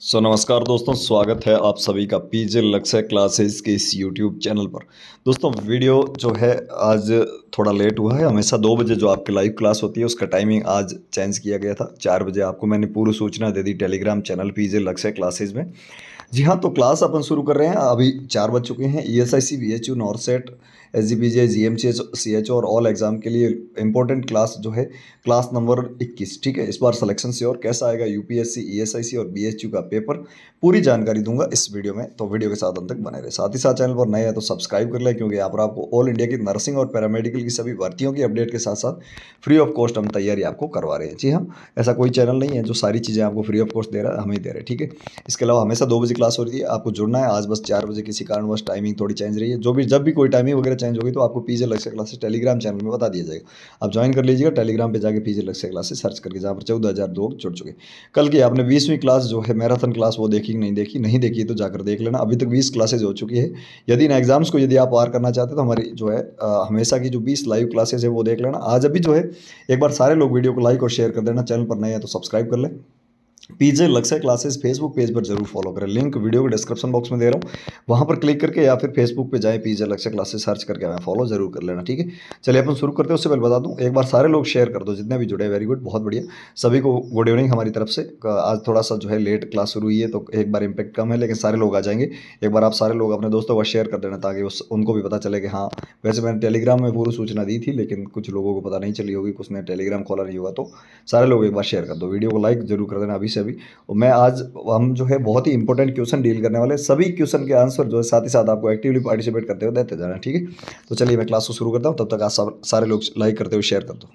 नमस्कार दोस्तों, स्वागत है आप सभी का पीजे लक्ष्य क्लासेस के इस यूट्यूब चैनल पर। दोस्तों वीडियो जो है आज थोड़ा लेट हुआ है। हमेशा 2 बजे जो आपकी लाइव क्लास होती है उसका टाइमिंग आज चेंज किया गया था। 4 बजे आपको मैंने पूर्व सूचना दे दी टेलीग्राम चैनल पीजे लक्ष्य क्लासेस में। जी हाँ, तो क्लास अपन शुरू कर रहे हैं। अभी 4 बज चुके हैं। ESIC, BHU, NORCET, SGPGI, GMCH, CHO और ऑल एग्जाम के लिए इंपॉर्टेंट क्लास जो है क्लास नंबर 21। ठीक है, इस बार सिलेक्शन से और कैसा आएगा यूपीएससी, ईएसआईसी और बीएचयू का पेपर, पूरी जानकारी दूंगा इस वीडियो में। तो वीडियो के साथ अंत तक बने रहे। साथ ही साथ चैनल पर नए हैं तो सब्सक्राइब कर लें, क्योंकि यहाँ पर आपको ऑल इंडिया की नर्सिंग और पैरामेडिकल की सभी भर्तियों की अपडेट के साथ साथ फ्री ऑफ कॉस्ट हम तैयारी आपको करवा रहे हैं। जी हाँ, ऐसा कोई चैनल नहीं है जो सारी चीज़ें आपको फ्री ऑफ कॉस्ट दे रहा है, हम ही दे रहे हैं। ठीक है, इसके अलावा हमेशा 2 बजे क्लास हो रही है, आपको जुड़ना है। आज बस 4 बजे किसी कारणवश टाइमिंग थोड़ी चेंज रही है। जब भी कोई टाइमिंग वगैरह चेंज होगी तो आपको पीजे लक्ष्य क्लासेस टेलीग्राम चैनल में बता दिया जाएगा। आप ज्वाइन कर लीजिएगा टेलीग्राम पे जाके पीजे लक्ष्य क्लासेस सर्च करके, जहाँ पर 14,000 लोग जुड़ चुके। कल की आपने 20वीं क्लास जो है मैराथन क्लास, वो देखी कि नहीं देखी तो जाकर देख लेना। अभी तक 20 क्लासेज हो चुकी है। यदि इन एग्जाम्स को यदि आप पार करना चाहते हैं तो हमारी जो है हमेशा की जो 20 लाइव क्लासेज है वो देख लेना। आज अभी जो है एक बार सारे लोग वीडियो को लाइक और शेयर कर देना। चैनल पर नए हैं तो सब्सक्राइब कर लें। पीजे लक्ष्य क्लासेस फेसबुक पेज पर जरूर फॉलो करें। लिंक वीडियो के डिस्क्रिप्शन बॉक्स में दे रहा हूँ, वहाँ पर क्लिक करके या फिर फेसबुक पे जाएं, पीजे लक्ष्य क्लासेस सर्च करके हमें फॉलो जरूर कर लेना। ठीक है, चलिए अपन शुरू करते हैं। उससे पहले बता दूं, एक बार सारे लोग शेयर कर दो जितने भी जुड़े। वेरी गुड, बहुत बढ़िया। सभी को गुड इवनिंग हमारी तरफ से। आज थोड़ा सा जो है लेट क्लास शुरू हुई है तो एक बार इम्पैक्ट कम है, लेकिन सारे लोग आ जाएंगे। एक बार आप सारे लोग अपने दोस्तों को शेयर कर देना, ताकि उनको भी पता चले कि हाँ, वैसे मैंने टेलीग्राम में पूरी सूचना दी थी, लेकिन कुछ लोगों को पता नहीं चली होगी, कुछ ने टेलीग्राम खोला नहीं होगा। तो सारे लोग एक बार शेयर कर दो। वीडियो को लाइक जरूर कर देना अभी से अभी। और मैं आज हम जो है बहुत ही इंपॉर्टेंट क्वेश्चन डील करने वाले हैं। सभी क्वेश्चन के आंसर जो है साथ ही साथ आपको एक्टिवली पार्टिसिपेट करते हुए देते जाना। ठीक है, तो चलिए मैं क्लास को शुरू करता हूँ। तब तक आप सारे लोग लाइक करते हुए शेयर कर दो।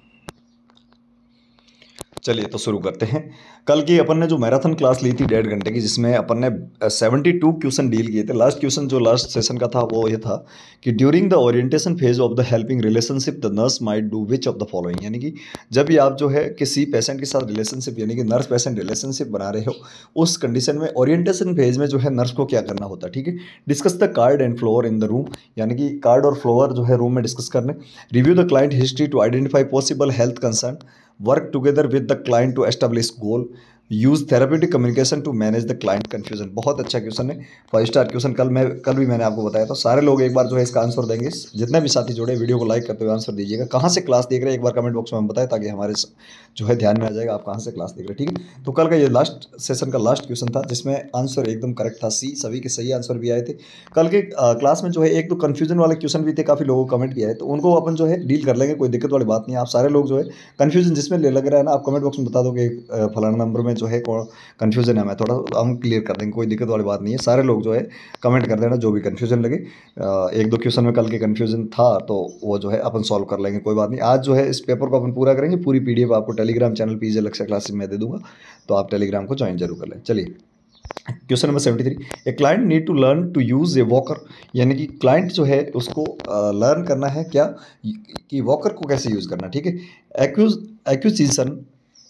चलिए तो शुरू करते हैं। कल की अपन ने जो मैराथन क्लास ली थी 1.5 घंटे की, जिसमें अपन ने 72 क्वेश्चन डील किए थे। लास्ट क्वेश्चन जो लास्ट सेशन का था वो ये था कि during the orientation phase of the helping relationship the nurse might do which of the following. यानी कि जब भी आप जो है किसी पेशेंट के साथ रिलेशनशिप, यानी कि नर्स पेशेंट रिलेशनशिप बना रहे हो, उस कंडीशन में ओरिएंटेशन फेज में जो है नर्स को क्या करना होता है। ठीक है, discuss the card and floor in the room, यानी कि कार्ड और फ्लोर जो है रूम में डिस्कस करने। Review the client history to identify possible health concern. Work together with the client to establish goal. Use therapeutic communication to manage the client confusion. बहुत अच्छा question है, 5 स्टार क्वेश्चन। कल भी मैंने आपको बताया था। सारे लोग एक बार जो है इसका आंसर देंगे। जितने भी साथी जुड़े, वीडियो को लाइक करते हुए आंसर दीजिएगा। कहाँ से क्लास देख रहे हैं एक बार कमेंट बॉक्स में हम बताएं, ताकि हमारे जो है ध्यान में आ जाएगा आप कहाँ से क्लास देख रहे हैं। ठीक है, तो कल का ये लास्ट सेशन का लास्ट क्वेश्चन था, जिसमें आंसर एकदम करेक्ट था सी। सभी के सही आंसर भी आए थे। कल के क्लास में जो है एक तो कन्फ्यूजन वाले क्वेश्चन भी थे, काफ़ी लोगों को कमेंट किया है, तो उनको अपन जो है डील कर लेंगे। कोई दिक्कत वाली बात नहीं है। आप सारे लोग जो है कन्फ्यूजन जिसमें लग रहा है ना, आप कमेंट बॉक्स में बता दो कि फलाना नंबर में जो है कन्फ्यूजन है, मैं थोड़ा हम क्लियर कर देंगे। कोई दिक्कत वाली बात नहीं है। सारे लोग जो है कमेंट कर देना जो भी कन्फ्यूजन लगे। एक दो क्वेश्चन में कल के कन्फ्यूजन था तो वो जो है अपन सॉल्व कर लेंगे, कोई बात नहीं। आज जो है इस पेपर को अपन पूरा करेंगे। पूरी पीडीएफ आपको टेलीग्राम चैनल पीजे लक्ष्य क्लासेस में दे दूंगा, तो आप टेलीग्राम को ज्वाइन जरूर कर लें। चलिए question number 73। A client need to learn to use a walker, यानी कि क्लाइंट जो है उसको लर्न करना है क्या, कि वॉकर को कैसे यूज करना। ठीक है, acquisition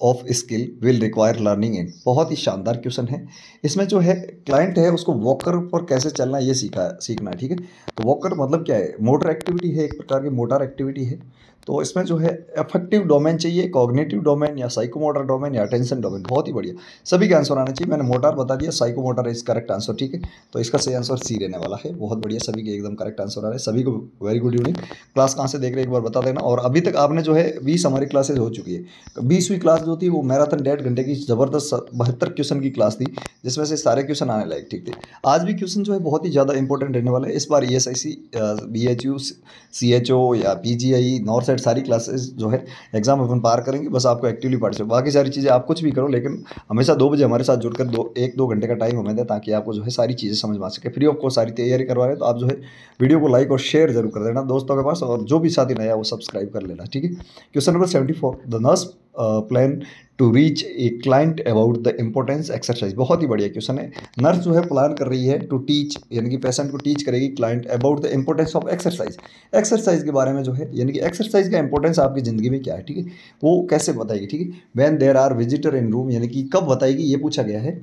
of skill will require learning in. बहुत ही शानदार क्वेश्चन है। इसमें जो है क्लाइंट है उसको वॉकर पर कैसे चलना ये सीखना है। ठीक है, तो वॉकर मतलब क्या है, मोटर एक्टिविटी है, एक प्रकार की मोटर एक्टिविटी है। तो इसमें जो है अफेक्टिव डोमेन चाहिए, कॉग्निटिव डोमेन या साइकोमोटर डोमेन या अटेंशन डोमेन। बहुत ही बढ़िया, सभी का आंसर आना चाहिए। मैंने मोटर बता दिया, साइकोमोटर इज करेक्ट आंसर। ठीक है, तो इसका सही आंसर सी रहने वाला है। बहुत बढ़िया, सभी के एकदम करेक्ट आंसर आ रहे हैं। सभी को वेरी गुड इवनिंग। क्लास कहाँ से देख रहे हैं एक बार बता देना। और अभी तक आपने जो है 20 हमारी क्लासेज हो चुकी है। 20वीं क्लास जो थी वो मैराथन 1.5 घंटे की ज़बरदस्त 72 क्वेश्चन की क्लास थी, जिसमें से सारे क्वेश्चन आने लायक ठीक थे। आज भी क्वेश्चन जो है बहुत ही ज़्यादा इंपॉर्टेंट रहने वाला है। इस बार ईएसआईसी, बीएचयू, सीएचओ या पीजीआई, नॉरसेट सारी क्लासेस जो है एग्जाम अपन पार करेंगे। बस आपको एक्टिवली पार्टिसिपेट, बाकी सारी चीज़ें आप कुछ भी करो, लेकिन हमेशा 2 बजे हमारे साथ जुड़कर 1-2 घंटे का टाइम हमें दें, ताकि आपको जो है सारी चीज़ें समझ में आ सके। फ्री ऑफ कॉस्ट सारी तैयारी करवा रहे हैं, तो आप जो है वीडियो को लाइक और शेयर जरूर कर देना दोस्तों के पास, और जो भी साथी नया है वो सब्सक्राइब कर लेना। ठीक है, question number 74। The nurse plan to reach a client about the importance exercise. बहुत ही बढ़िया क्वेश्चन है। नर्स जो है प्लान कर रही है टू टीच, यानी कि पेशेंट को टीच करेगी client about the importance of exercise. Exercise के बारे में जो है, यानी कि एक्सरसाइज का इंपॉर्टेंस आपकी ज़िंदगी में क्या है। ठीक है, वो कैसे बताएगी। ठीक है, when there are visitor in room, यानी कि कब बताएगी, ये पूछा गया है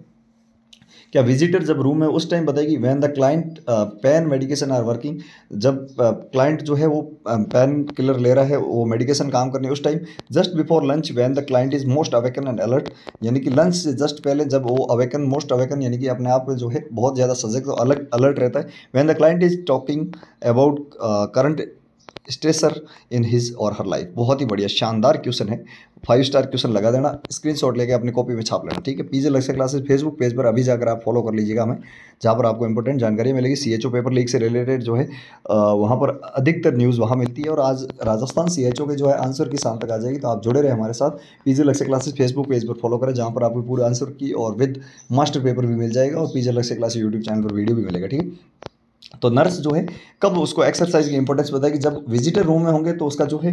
क्या विजिटर जब रूम में उस टाइम बताएगी when the client pain medication are working, जब क्लाइंट जो है वो पेन किलर ले रहा है, वो मेडिकेशन काम करनी है उस time. Just before lunch when the client is most awaken and alert, यानी कि लंच से जस्ट पहले जब वो अवेकन मोस्ट अवेकन यानी कि अपने आप में जो है बहुत ज़्यादा सजग तो अलर्ट रहता है। When the client is talking about current stressor in his और हर लाइफ। बहुत ही बढ़िया शानदार क्वेश्चन है, 5 स्टार क्वेश्चन लगा देना, स्क्रीनशॉट लेके अपनी कॉपी में छाप लेना, ठीक है। पीजे लक्ष्य क्लासेस फेसबुक पेज पर अभी जाकर आप फॉलो कर लीजिएगा हमें, जहाँ पर आपको इंपॉर्टेंट जानकारी मिलेगी। सीएचओ पेपर लीक से रिलेटेड जो है वहाँ पर अधिकतर न्यूज़ वहाँ मिलती है। और आज राजस्थान सीएचओ के जो है आंसर की शाम तक आ जाएगी, तो आप जुड़े रहे हमारे साथ। पीजे लक्ष्य क्लासेस फेसबुक पेज पर फॉलो करें, जहाँ पर आपको पूरे आंसर की और विद मास्टर पेपर भी मिल जाएगा, और पीजे लक्ष्य क्लासेस यूट्यूब चैनल पर वीडियो भी मिलेगा, ठीक है। तो नर्स जो है कब उसको एक्सरसाइज की इंपॉर्टेंस बताएगी, जब विजिटर रूम में होंगे तो उसका जो है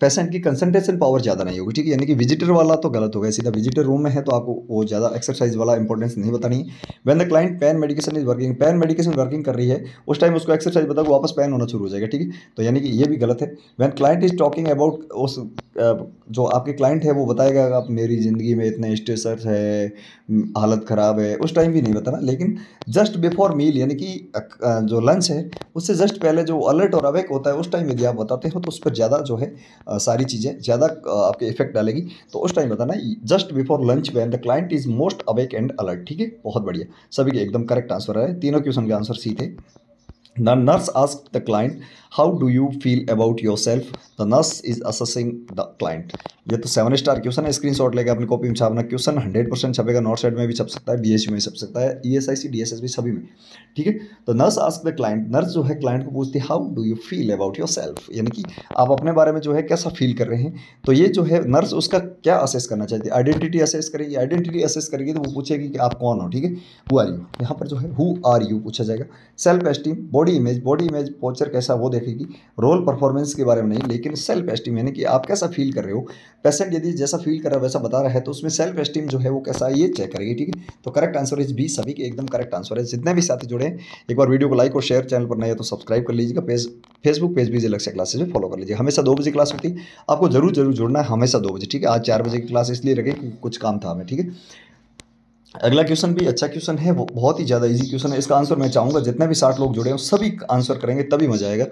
पेशेंट की कंसंट्रेशन पावर ज़्यादा नहीं होगी, ठीक है। यानी कि विजिटर वाला तो गलत हो गया, सीधा विजिटर रूम में है तो आपको वो ज़्यादा एक्सरसाइज वाला इंपॉर्टेंस नहीं बतानी है। When the client pain medication is working, pain medication working कर रही है उस टाइम उसको एक्सरसाइज बताओ, वापस पेन होना शुरू हो जाएगा, ठीक है। तो यानी कि ये भी गलत है। When client is talking about, उस जो आपके क्लाइंट है वो बताएगा आप मेरी ज़िंदगी में इतने स्ट्रेसर है, हालत ख़राब है, उस टाइम भी नहीं बताना। लेकिन जस्ट बिफोर मील यानी कि जो लंच है उससे जस्ट पहले जो अलर्ट और अवेक होता है उस टाइम यदि आप बताते हो तो उस पर ज़्यादा जो है सारी चीज़ें ज़्यादा आपके इफेक्ट डालेगी। तो उस टाइम बताना just before lunch when the client is most awake and alert, ठीक है। बहुत बढ़िया, सभी के एकदम करेक्ट आंसर है, तीनों क्वेश्चन के आंसर सी थे। The nurse asked the client, "How do you feel about yourself?" The nurse is assessing the client. ये तो 7 स्टार क्वेश्चन है, स्क्रीनशॉट लेके अपनी कॉपी में छापना। क्वेश्चन 100% छपेगा, नॉर्थ साइड में भी छप सकता है, बीएसयू में छप सकता है, ईएसआईसी डीएसएसबी सभी में, ठीक है। तो nurse ask the client, nurse जो है क्लाइंट को पूछती है how do you feel about your self, यानी कि आप अपने बारे में जो है कैसा फील कर रहे हैं। तो ये जो है नर्स उसका क्या असेस करना चाहती है, आइडेंटिटी असेस करेगी। आइडेंटिटी असेस करेगी तो वो पूछेगी कि आप कौन हो, ठीक है। हु आर यू, यहाँ पर जो है हु आर यू पूछा जाएगा। Self esteem, body image posture कैसा वो देखेगी। रोल परफॉर्मेंस के बारे में नहीं, लेकिन सेल्फ एस्टीम यानी कि आप कैसा फील कर रहे हो। पेशेंट यदि जैसा फील कर रहा है वैसा बता रहा है तो उसमें सेल्फ एस्टीम जो है वो कैसा है ये चेक करेगी, ठीक है। तो करेक्ट आंसर इज बी, सभी के एकदम करेक्ट आंसर है। जितने भी साथी जुड़े हैं एक बार वीडियो को लाइक और शेयर, चैनल पर नए तो सब्सक्राइब कर लीजिएगा। फेसबुक पेज भी लक्ष्य क्लासेस में फॉलो कर लीजिए। हमेशा 2 बजे क्लास होती है, आपको जरूर जुड़ना है हमेशा 2 बजे, ठीक है। आज 4 बजे की क्लास इसलिए रखें कि कुछ काम था हमें, ठीक है। अगला क्वेश्चन भी अच्छा क्वेश्चन है, वो बहुत ही ज़्यादा इजी क्वेश्चन है। इसका आंसर मैं चाहूँगा जितने भी 60 लोग जुड़े हैं सभी आंसर करेंगे तभी मजा आएगा।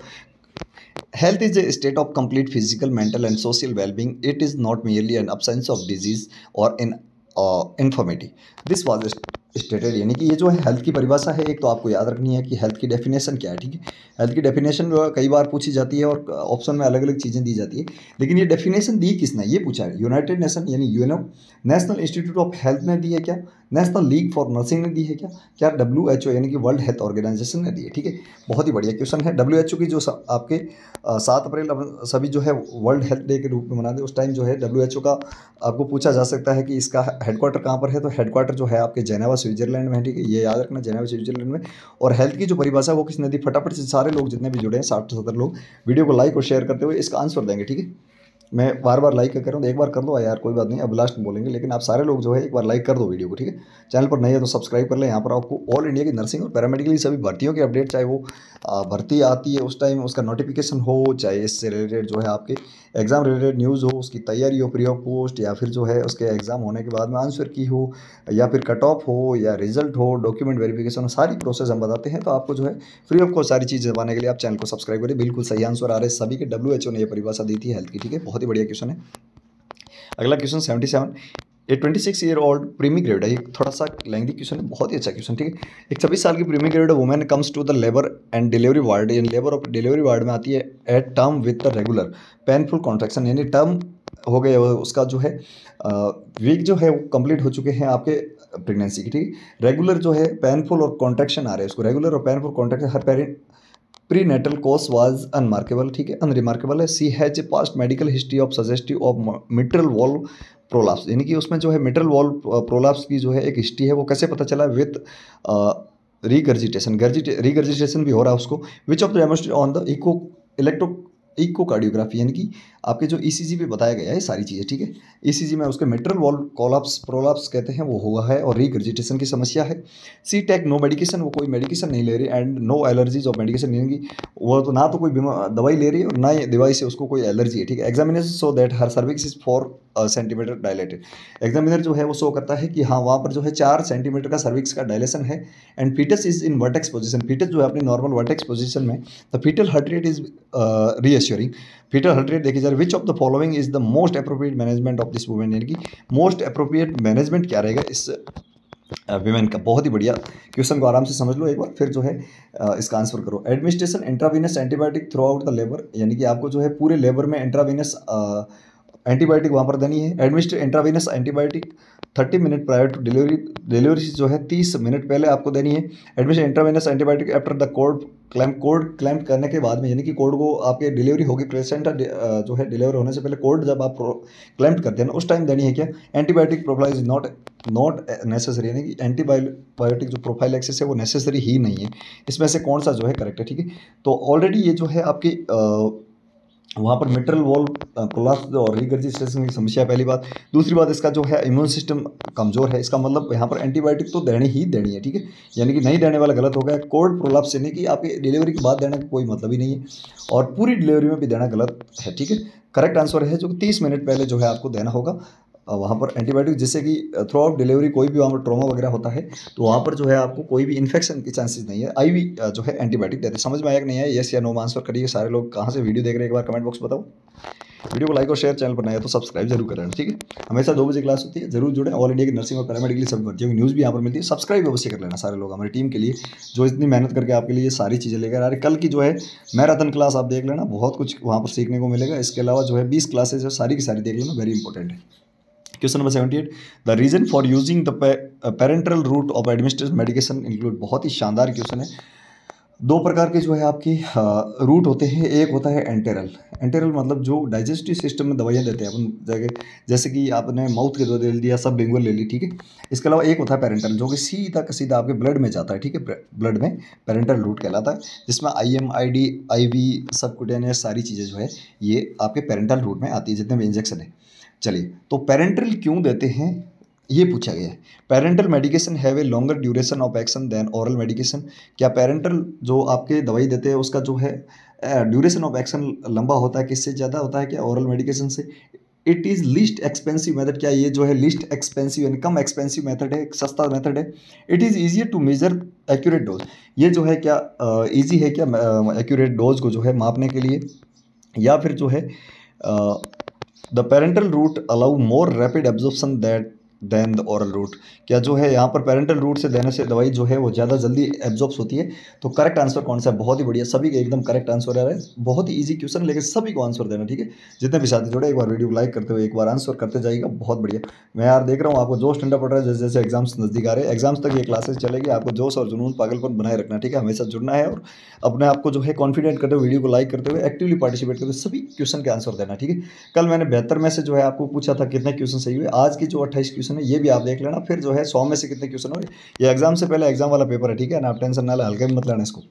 Health is a state of complete physical, mental, and social well-being. It is not merely an absence of disease or infirmity. This was stated, यानी कि ये जो है हेल्थ की परिभाषा है, एक तो आपको याद रखनी है कि हेल्थ की डेफिनेशन क्या है, ठीक है। हेल्थ की डेफिनेशन कई बार पूछी जाती है और ऑप्शन में अलग अलग चीज़ें दी जाती है, लेकिन ये डेफिनेशन दी किसने, ये पूछा है यूनाइटेड नेशन यानी UNO, national institute of health ने दी है क्या, नेशनल लीग फॉर नर्सिंग ने दी है क्या WHO यानी कि वर्ल्ड हेल्थ ऑर्गेनाइजेशन ने दी है, ठीक है। बहुत ही बढ़िया क्वेश्चन है। WHO की जो आपके 7 अप्रैल सभी जो है वर्ल्ड हेल्थ डे के रूप में मनाते हैं, उस टाइम जो है WHO का आपको पूछा जा सकता है कि इसका हेडक्वार्टर कहाँ पर है। तो हेडक्वार्टर जो है आपके जेनेवा स्विट्जरलैंड में है, ठीक है, ये याद रखना, जेनेवा स्विट्जरलैंड में। और हेल्थ की जो परिभाषा वो किसने दी, फटाफट से सारे लोग जितने भी जुड़े हैं 60 से 70 लोग वीडियो को लाइक और शेयर करते हुए इसका आंसर देंगे, ठीक है। मैं बार बार लाइक कर रहा हूँ, एक बार कर दो यार, कोई बात नहीं, अब लास्ट में बोलेंगे, लेकिन आप सारे लोग जो है एक बार लाइक कर दो वीडियो को, ठीक है। चैनल पर नए है तो सब्सक्राइब कर लें। यहाँ पर आपको ऑल इंडिया की नर्सिंग और पैरामेडिकल सभी भर्तियों की अपडेट, चाहे वो भर्ती आती है उस टाइम उसका नोटिफिकेशन हो, चाहे इससे रिलेटेड जो है आपके एग्ज़ाम रिलेटेड न्यूज़ हो, उसकी तैयारी हो प्री ऑफ पोस्ट, या फिर जो है उसके एग्ज़ाम होने के बाद में आंसर की हो, या फिर कट ऑफ हो, या रिजल्ट हो, डॉक्यूमेंट वेरिफिकेशन हो, सारी प्रोसेस हम बताते हैं। तो आपको जो है फ्री ऑफ कॉस्ट सारी चीज़ें पाने के लिए आप चैनल को सब्सक्राइब करें। बिल्कुल सही आंसर आ रहे हैं सभी के, WHO ने यह परिभाषा दी थी हेल्थ की, ठीक है। बहुत ही बढ़िया क्वेश्चन है। अगला क्वेश्चन 77, ए 26 ईयर ओल्ड प्रीमी ग्रेड है, थोड़ा सा लेंथी क्वेश्चन है, बहुत ही अच्छा क्वेश्चन, ठीक है। एक 26 साल की primigravida woman comes to the labour and delivery ward, यानी लेबर और डिलीवरी वार्ड में आती है at term with the regular painful contraction, यानी टर्म हो गए उसका जो है वीक जो है वो कंप्लीट हो चुके हैं आपके प्रेगनेंसी की, ठीक है। रेगुलर जो है पेनफुल और कॉन्ट्रैक्शन आ रहे हैं उसको, रेगुलर और painful contraction her parent prenatal course was unremarkable, ठीक है, अनरिमार्केबल है। She has past medical history of suggestive of mitral valve prolapse, यानी कि उसमें जो है मिट्रल वॉल्व प्रोलाप्स की जो है एक हिस्ट्री है, वो कैसे पता चला, विथ रिगर्जिटेशन भी हो रहा है उसको। विच of the demonstrate on the echocardiography यानी कि आपके जो ईसीजी पे बताया गया है सारी चीज़ें, ठीक है। ईसीजी में उसके मिट्रल वॉल्व कोलैप्स प्रोलैप्स कहते हैं वो हुआ है और रिगर्जिटेशन की समस्या है। सी टेक नो मेडिकेशन, वो कोई मेडिकेशन नहीं ले रही, and no allergies of medication नहीं होगी, वो तो ना तो कोई दवाई ले रही है और ना ही दवाई से उसको कोई एलर्जी है, ठीक है। Examination so that her cervix is 4 centimetre dilated. Examiner जो है वो शो करता है कि हाँ वहाँ पर जो है 4 सेंटीमीटर का सर्विक्स का डायलेशन है। And fetus is in vertex position, fetus जो है अपनी नॉर्मल वर्टेक्स पोजीशन में। The fetal heart rate is reassuring, fetal heart rate देखी जाए which of the following is the most appropriate management of this women, यानी कि most appropriate management क्या रहेगा इस विमेन का। बहुत ही बढ़िया क्वेश्चन को आराम से समझ लो एक बार, फिर जो है इसका आंसर करो। Administration intravenous antibiotic through out the labour, यानी कि आपको जो है पूरे लेबर में इंट्रावीनस एंटीबायोटिक वहाँ पर देनी है। Administer intravenous antibiotic 30 minute prior to delivery, delivery जो है 30 मिनट पहले आपको देनी है। Administer intravenous antibiotic after the cord clamp करने के बाद में, यानी कि कोड को आपके डिलीवरी होगी, प्लेसेंटा जो है डिलीवर होने से पहले कोड जब आप क्लैम्प करते हैं ना उस टाइम देनी है क्या। Antibiotic profile is not necessary, यानी कि एंटीबायोटिक जो प्रोफाइल एक्सेस है वो नेसेसरी ही नहीं है। इसमें से कौन सा जो है करेक्ट है, ठीक है। तो ऑलरेडी ये जो है आपकी वहाँ पर मिट्रल वॉल्व कोलैप्स और रिगर्जिटेशन की समस्या है, पहली बात। दूसरी बात इसका जो है इम्यून सिस्टम कमज़ोर है, इसका मतलब यहाँ पर एंटीबायोटिक तो देनी ही देनी है, ठीक है। यानी कि नहीं देने वाला गलत हो गया। कोल्ड प्रोलैप्स यानी कि आपकी डिलीवरी के बाद देने का कोई मतलब ही नहीं है, और पूरी डिलीवरी में भी देना गलत है, ठीक है। करेक्ट आंसर है जो 30 मिनट पहले जो है आपको देना होगा वहाँ पर एंटीबायोटिक, जिससे कि थ्रू आउट डिलीवरी कोई भी वहाँ पर ट्रॉमा वगैरह होता है तो वहाँ पर जो है आपको कोई भी इन्फेक्शन की चांसेस नहीं है। आईवी जो है एंटीबायोटिक देते हैं। समझ में आया कि नहीं आया, यस या नो आंसर करिए। सारे लोग कहाँ से वीडियो देख रहे हैं एक बार कमेंट बॉक्स बताओ। वीडियो को लाइक और शेयर, चैनल पर नया तो सब्सक्राइब जरूर करें, ठीक है। हमेशा 2 बजे क्लास होती है, जरूर जुड़े। ऑल इंडिया की नर्सिंग और पैरामेडिकल सभी भर्तियों की न्यूज़ भी यहाँ पर मिलती है, सब्सक्राइब अवश्य कर लेना सारे लोग हमारी टीम के लिए जो इतनी मेहनत करके आपके लिए सारी चीज़ें लेकर आ रहे। कल की जो है मैराथन क्लास आप देख लेना, बहुत कुछ वहाँ पर सीखने को मिलेगा। इसके अलावा जो है 20 क्लासेज है, सारी की सारी देख लेना, वेरी इंपॉर्टेंट है। Question number 78, the reason for using the parenteral route of administration medication include. बहुत ही शानदार क्वेश्चन है। 2 प्रकार के जो है आपकी रूट होते हैं, एक होता है एंटेरल। एंटेरल मतलब जो डाइजेस्टिव सिस्टम में दवाइयाँ देते हैं अपन जगह, जैसे कि आपने माउथ के दवा ले लिया, सब बिंगुल ले ली, ठीक है। इसके अलावा एक होता है पेरेंटल जो कि सीधा का सीधा आपके ब्लड में जाता है, ठीक है। ब्लड में पेरेंटल रूट कहलाता है, जिसमें IM, ID, IV सबक्यूटेनियस सारी चीज़ें जो है ये आपके पेरेंटल रूट में आती है, जितने भी इंजेक्शन है। चलिए, तो पेरेंटल क्यों देते हैं ये पूछा गया है। Parenteral medication have a longer duration of action than oral medication. क्या पेरेंटल जो आपके दवाई देते हैं उसका जो है ड्यूरेशन ऑफ एक्शन लंबा होता है, किससे ज़्यादा होता है क्या ओरल मेडिकेशन से। It is least expensive method, क्या ये जो है लीस्ट एक्सपेंसिव यानी कम एक्सपेंसिव मेथड है, सस्ता मेथड है। It is easier to measure accurate dose, ये जो है क्या ईजी है क्या एक्यूरेट डोज को जो है मापने के लिए, या फिर जो है the parenteral route allow more rapid absorption than the oral route. क्या जो है यहाँ पर पेरेंटल रूट से देने से दवाई जो है वो ज़्यादा जल्दी एब्जॉर्ब होती है। तो करेक्ट आंसर कौन सा है, बहुत ही बढ़िया, सभी के एकदम करेक्ट आंसर आ रहा है। बहुत ही इजी क्वेश्चन, लेकिन सभी को आंसर देना, ठीक है। जितने भी साथी जुड़े एक बार वीडियो को लाइक करते हुए एक बार आंसर करते जाइएगा, बहुत बढ़िया। मैं यार देख रहा हूँ आपको जोश ठंडा पड़ रहा है, जैसे जैसे एग्जाम्स नजदीक आ रहे हैं, एग्जाम्स तक ये क्लासेस चलेगी, आपको जोश और जुनून पागलपन बनाए रखना, ठीक है। हमेशा जुड़ना है और अपने आप को जो है कॉन्फिडेंट करते हुए वीडियो को लाइक करते हुए एक्टिवली पार्टिसिपेट करते हुए सभी क्वेश्चन के आंसर देना, ठीक है। कल मैंने 72 में से जो है आपको पूछा था कितने क्वेश्चन सही हुए, आज की जो 28 क्वेश्चन है ये भी आप देख लेना, फिर जो है 100 में से कितने क्वेश्चन हो। ये एग्जाम से पहले एग्जाम वाला पेपर है, ठीक है ना, आप टेंशन ना ले, हल्के में मत लेना इसको,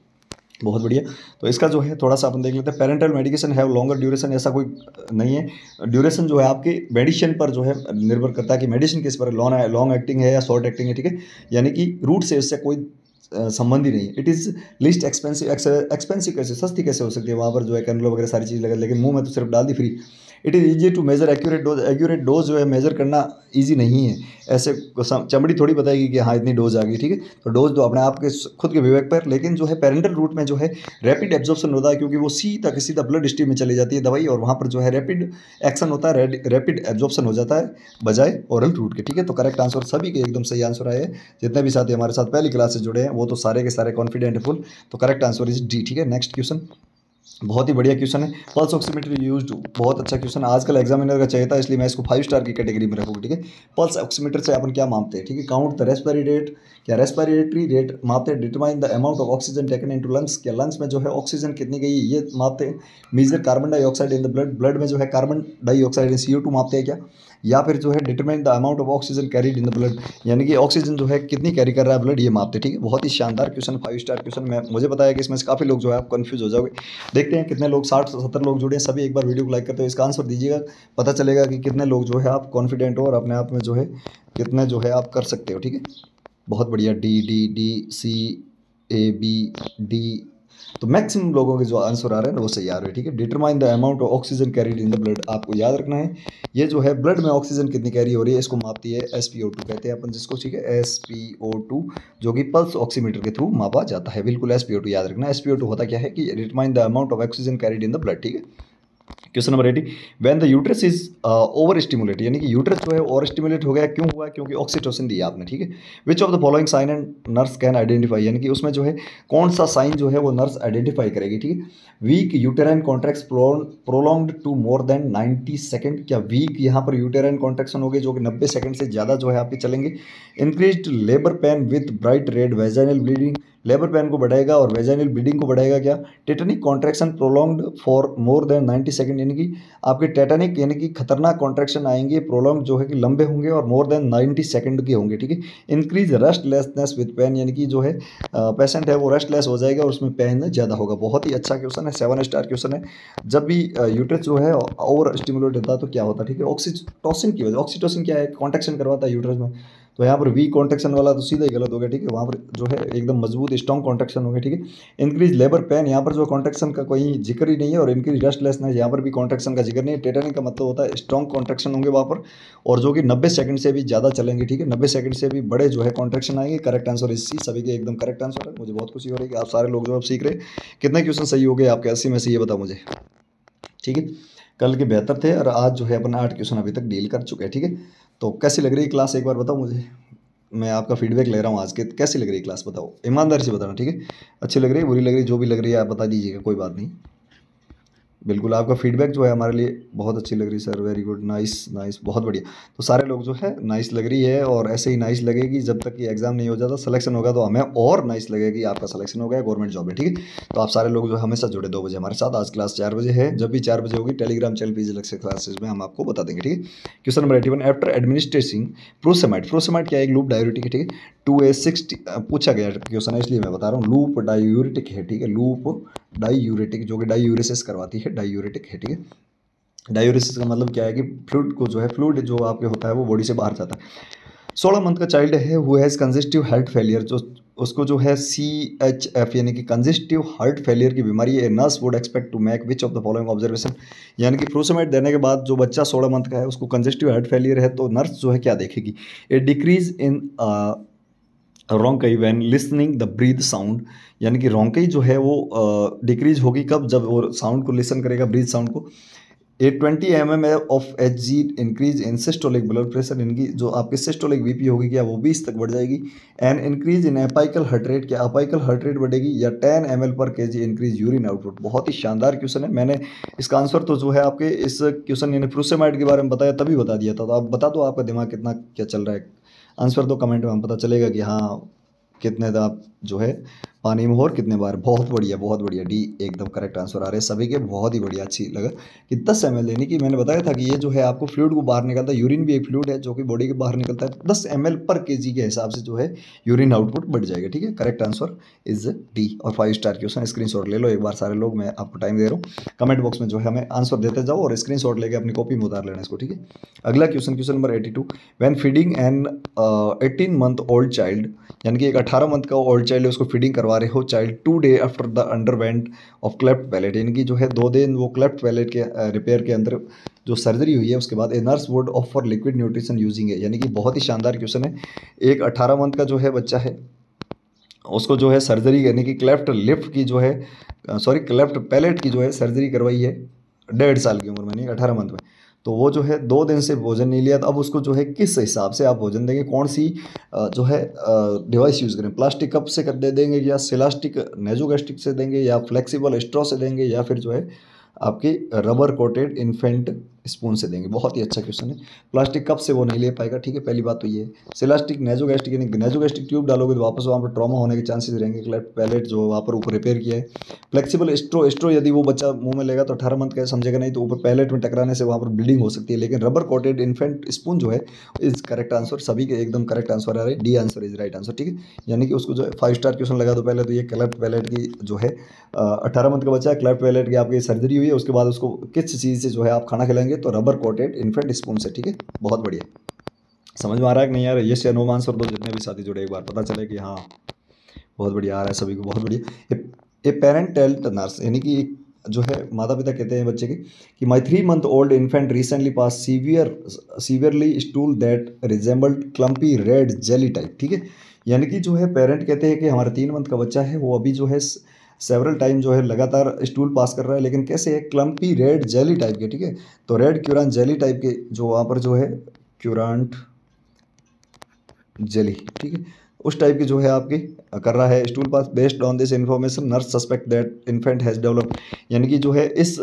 बहुत बढ़िया। तो इसका जो है थोड़ा सा अपन देख लेते हैं। Parental medication have longer duration, ऐसा कोई नहीं है। ड्यूरेशन जो है आपके मेडिसिन पर जो है निर्भर करता है कि मेडिसिन किस पर लॉन्ग एक्टिंग है या शॉर्ट एक्टिंग है, ठीक है। यानी कि रूट से इससे कोई संबंध ही नहीं है। It is list expensive, expensive कैसे, सस्ती कैसे हो सकती है, वहाँ पर जो है कैनुला वगैरह सारी चीज़ लगा, लेकिन मुंह में तो सिर्फ डाल दी free. It is easy to measure accurate dose, accurate dose जो है मेजर करना ईजी नहीं है। ऐसे चमड़ी थोड़ी बताएगी कि हाँ इतनी डोज आ गई, ठीक है। तो डोज दो अपने आप के खुद के विवेक पर, लेकिन जो है पेरेंटल रूट में जो है रैपिड एब्जॉर्प्शन होता है, क्योंकि वो सीधा के सीधा ब्लड स्ट्रीम में चली जाती है दवाई, और वहाँ पर जो है रैपिड एक्शन होता है, रैपिड एब्जॉर्प्शन हो जाता है बजाय ओरल रूट के, ठीक है। तो करेक्ट आंसर सभी के एकदम सही आंसर आए हैं। जितने भी साथी हमारे साथ पहली क्लास से जुड़े हैं वो तो सारे के सारे कॉन्फिडेंट है फुल। तो करेक्ट आंसर इज डी, ठीक है। नेक्स्ट क्वेश्चन बहुत ही बढ़िया क्वेश्चन है। पल्स ऑक्सीमीटर यूज्ड, बहुत अच्छा क्वेश्चन है, आजकल एग्जामिनर का चाहिए था, इसलिए मैं इसको 5 स्टार की कैटेगरी में रखूँगा, ठीक है। पल्स ऑक्सीमीटर से अपन क्या मापते हैं, ठीक है। काउंट द रेस्पिरेटरी रेट, क्या रेस्पिरेटरी रेट मापते हैं। Determine the amount of oxygen taken into lungs, क्या लंग्स में जो है ऑक्सीजन कितनी गई ये मापते हैं। Measure carbon dioxide in the blood, blood में जो है कार्बन डाइऑक्साइड CO2 मापते हैं क्या। या फिर जो है determine the amount of oxygen carried in the blood, यानी कि ऑक्सीजन जो है कितनी कैरी कर रहा है ब्लड, ये मापते। ठीक है, बहुत ही शानदार क्वेश्चन, 5 स्टार क्वेश्चन। मैं मुझे पता है कि इसमें से काफ़ी लोग जो है आप कन्फ्यूज हो जाओगे। देखते हैं कितने लोग, 60-70 लोग जुड़े हैं, सभी एक बार वीडियो को लाइक करते हो इसका आंसर दीजिएगा, पता चलेगा कि कितने लोग जो है आप कॉन्फिडेंट हो और अपने आप में जो है कितने जो है आप कर सकते हो। ठीक है, बहुत बढ़िया। D D D C A B D, तो मैक्सिमम लोगों के जो आंसर आ रहे हैं ना वो सही आ रहे हैं। ठीक है, determine the amount of oxygen carried in the blood, आपको याद रखना है ये जो है ब्लड में ऑक्सीजन कितनी कैरी हो रही है, इसको मापती है SpO2 कहते हैं अपन जिसको। ठीक है, SpO2 जो कि पल्स ऑक्सीमीटर के थ्रू मापा जाता है। बिल्कुल SpO2 याद रखना। SpO2 होता क्या है कि determine the amount of oxygen carried in the blood. ठीक है, question number 80, when the uterus is over stimulate, यानी कि यूट्रस जो है ओवर स्टिमुलेट हो गया, क्यों हुआ, क्योंकि ऑक्सीटोसिन दिया आपने। ठीक है, which of the following sign and nurse can identify, यानी कि उसमें जो है कौन सा साइन जो है वो नर्स आइडेंटिफाई करेगी। ठीक है, weak uterine contracts prolonged to more than 90 second, क्या वीक यहाँ पर यूटेराइन कॉन्ट्रैक्शन हो गए जो कि 90 सेकंड से ज़्यादा जो है आपके चलेंगे। Increased labour pain with bright red vaginal bleeding, labour pain को बढ़ाएगा और वेजाइनल ब्लीडिंग को बढ़ाएगा। क्या टेटनिक contraction prolonged for more than 90 second, यानी कि आपके टेटनिक यानी कि खतरनाक कॉन्ट्रैक्शन आएंगे, प्रोलॉन्ग जो है कि लंबे होंगे और मोर देन 90 सेकंड के होंगे। ठीक है, इंक्रीज रेस्टलेसनेस विद पेन, यानी कि जो है पेशेंट है वो रेस्टलेस हो जाएगा और उसमें पेन ज़्यादा होगा। बहुत ही अच्छा क्वेश्चन है, 7 स्टार क्वेश्चन है। जब भी यूट्रस जो है ओवर स्टिमुलेट होता है तो क्या होता है। ठीक है, ऑक्सीटोसिन की वजह, ऑक्सीटोसिन क्या है, कॉन्ट्रैक्शन करवाता है यूट्रस में, तो यहाँ पर वीक कॉन्ट्रैक्शन वाला तो सीधा ही गलत हो गया। ठीक है, वहाँ पर जो है एकदम मजबूत स्ट्रॉन्ग कॉन्ट्रैक्शन हो गया। ठीक है, इंक्रीज लेबर पेन, यहाँ पर जो कॉन्ट्रैक्शन का कोई जिक्र ही नहीं है, और इंक्रीज रेस्टलेसनेस यहाँ पर भी कॉन्ट्रैक्शन का जिक्र नहीं है। टेटनिक का मतलब होता है स्ट्रॉन्ग कॉन्ट्रैक्शन होंगे वहाँ पर, और जो कि 90 सेकंड से भी ज़्यादा चलेंगे। ठीक है, 90 सेकंड से भी बड़े जो है कॉन्ट्रैक्शन आएंगे। करेक्ट आंसर इसी सभी के एकदम करेक्ट आंसर है। मुझे बहुत खुशी हो रही है कि आप सारे लोग जो अब सीख रहे हैं। कितने क्वेश्चन सही हो गए आपके 80 में से, ये बताओ मुझे। ठीक है, कल के बेहतर थे और आज जो है अपन 8 क्वेश्चन अभी तक डील कर चुके हैं। ठीक है, तो कैसी लग रही है क्लास, एक बार बताओ मुझे। मैं आपका फीडबैक ले रहा हूँ आज के, कैसी लग रही है क्लास बताओ, ईमानदारी से बताना। ठीक है, अच्छी लग रही है, बुरी लग रही है, जो भी लग रही है आप बता दीजिएगा, कोई बात नहीं। बिल्कुल, आपका फीडबैक जो है हमारे लिए बहुत अच्छी लग रही है sir, very good, nice nice, बहुत बढ़िया। तो सारे लोग जो है नाइस लग रही है, और ऐसे ही नाइस लगेगी जब तक कि एग्जाम नहीं हो जाता, सिलेक्शन होगा तो हमें और नाइस लगेगी, आपका सिलेक्शन हो गया, गवर्नमेंट जॉब है। ठीक है, तो आप सारे लोग जो हमेशा जुड़े 2 बजे हमारे साथ। आज क्लास 4 बजे है, जब भी 4 बजे होगी टेलीग्राम चैनल पीजी लक्ष्य क्लासेज में हम आपको बता देंगे। ठीक है, क्वेश्चन नंबर 81, आफ्टर एडमिनिस्ट्रेटिंग प्रोसेमाइड, प्रोसेमाइड क्या है, एक लूप डायूरेटिक है। ठीक है, 2A60 पूछा गया क्वेश्चन है इसलिए मैं बता रहा हूँ, लूप डायूरेटिक है। ठीक है, लूप डायूरेटिक जो कि डायूरेसिस करवाती है, डायूरेटिक है। ठीक है, डायूरेसिस का मतलब क्या है कि फ्लूइड को जो है, फ्लूइड जो आपके होता है वो बॉडी से बाहर जाता है। 16 मंथ का चाइल्ड है who has congestive heart failure, जो उसको जो है CHF यानी कि कंजेस्टिव हार्ट फेलियर की बीमारी है। Nurse would expect to make which of the following observation, यानी कि फ्रूसेमाइड देने के बाद जो बच्चा 16 मंथ का है उसको कंजेस्टिव हार्ट फेलियर है, तो नर्स जो है क्या देखेगी, a decrease in rhonchi when listening the breath sound, यानी कि रोंकई जो है वो डिक्रीज होगी कब, जब वो साउंड को लिसन करेगा, ब्रीथ साउंड को। ए 20 mm of HG increase in systolic blood pressure, इनकी जो आपकी सिस्टोलिक BP होगी क्या वो 20 तक बढ़ जाएगी। And increase in apical heart rate, क्या अपाइकल हार्ट रेट बढ़ेगी, या 10 ml पर kg इंक्रीज यूरिन आउटपुट। बहुत ही शानदार क्वेश्चन है, मैंने इसका आंसर तो जो है आपके इस क्वेश्चन यानी फ्रूसेमाइड के बारे में बताया तभी बता दिया था, तो आप बता दो आपका दिमाग कितना क्या चल रहा है। आंसर तो कमेंट में हम पता चलेगा कि हाँ कितने आप जो है पानी में हो और कितने बार। बहुत बढ़िया, बहुत बढ़िया, डी एकदम करेक्ट आंसर आ रहे हैं सभी के, बहुत ही बढ़िया, अच्छी लगा कि 10 ml, यानी कि मैंने बताया था कि ये जो है आपको फ्लूइड को बाहर निकलता है, यूरिन भी एक फ्लूइड है जो कि बॉडी के बाहर निकलता है, 10 ml पर kg के हिसाब से जो है यूरिन आउटपुट बढ़ जाएगा। ठीक है, करेक्ट आंसर इज डी, और 5 स्टार क्वेश्चन, स्क्रीनशॉट ले लो एक बार सारे लोग, मैं आपको टाइम दे रहा हूँ, कमेंट बॉक्स में जो है हमें आंसर देते जाओ और स्क्रीनशॉट लेके अपनी कॉपी में उतार लेना इसको। ठीक है, अगला question, question number 82, when feeding an 18 month old child, यानी कि एक 18 मंथ का ओल्ड चाइल्ड है उसको फीडिंग करवा रहे हो, child 2 day after the underwent of cleft palate, यानी कि जो है 2 दिन वो क्लेफ्ट पैलेट के रिपेयर के अंदर जो सर्जरी हुई है उसके बाद a nurse would offer liquid nutrition using है, यानी कि बहुत ही शानदार क्वेश्चन है। एक 18 मंथ का जो है बच्चा है उसको जो है सर्जरी यानी कि क्लेफ्ट लिफ्ट की जो है क्लेफ्ट पैलेट की जो है सर्जरी करवाई है 1.5 साल की उम्र में, नहीं 18 मंथ में, तो वो जो है 2 दिन से भोजन नहीं लिया, तो अब उसको जो है किस हिसाब से आप भोजन देंगे, कौन सी जो है डिवाइस यूज़ करें, प्लास्टिक कप से दे देंगे, या सिलास्टिक नेजोगैस्ट्रिक से देंगे, या फ्लेक्सिबल स्ट्रॉ से देंगे, या फिर जो है आपकी रबर कोटेड इन्फेंट स्पून से देंगे। बहुत ही अच्छा क्वेश्चन है। प्लास्टिक कप से वो नहीं ले पाएगा, ठीक है, पहली बात तो ये है। सिलास्टिक नेजोगैस्ट्रिक, यानी नेजोगैस्ट्रिक ट्यूब डालोगे तो वापस वहाँ पर ट्रॉमा होने के चांसेस रहेंगे। क्लेफ्ट पैलेट जो वहाँ पर ऊपर रिपेयर किया है। फ्लेक्सिबल स्ट्रो यदि वो बच्चा मुंह में लेगा तो 18 मंथ का समझेगा नहीं, तो ऊपर पैलेट में टकराने से वहाँ पर ब्लीडिंग हो सकती है। लेकिन रबर कोटेड इन्फेंट स्पून जो है इज करेक्ट आंसर। सभी के एकदम करेक्ट आंसर आ रहे हैं, D answer is right answer, ठीक है। यानी कि उसको जो है 5 स्टार क्वेश्चन लगा दो पहले तो। ये क्लेफ्ट पैलेट की जो है 18 मंथ का बच्चा है, क्लेफ्ट पैलेट की आपकी सर्जरी हुई है, उसके बाद उसको किस चीज़ से जो है आप खाना खिलाएंगे, तो रबर कोटेड इन्फेंट स्पून से, ठीक है। बहुत बढ़िया। समझ में आ रहा है कि नहीं आ रहा है? यस या नो में आंसर दो, जितने भी साथी जुड़े, एक बार पता चले कि हाँ बहुत बढ़िया आ रहा है सभी को, बहुत बढ़िया। A parent tell the nurse, यानी कि जो है माता पिता कहते हैं बच्चे के कि माई 3 month old infant recently pass severely stool that resembled clumpy red jelly type, ठीक है। यानी कि जो है पेरेंट कहते हैं कि हमारा 3 month का बच्चा है, वो अभी जो है सेवरल टाइम जो है लगातार स्टूल पास कर रहा है, लेकिन कैसे है, क्लम्पी रेड जेली टाइप के, ठीक है। तो रेड क्यूरान जेली टाइप के जो वहाँ पर जो है क्यूरांट जेली, ठीक है, उस टाइप की जो है आपकी कर रहा है stool pass. Based on this information nurse suspect that infant has develop, यानी कि जो है इस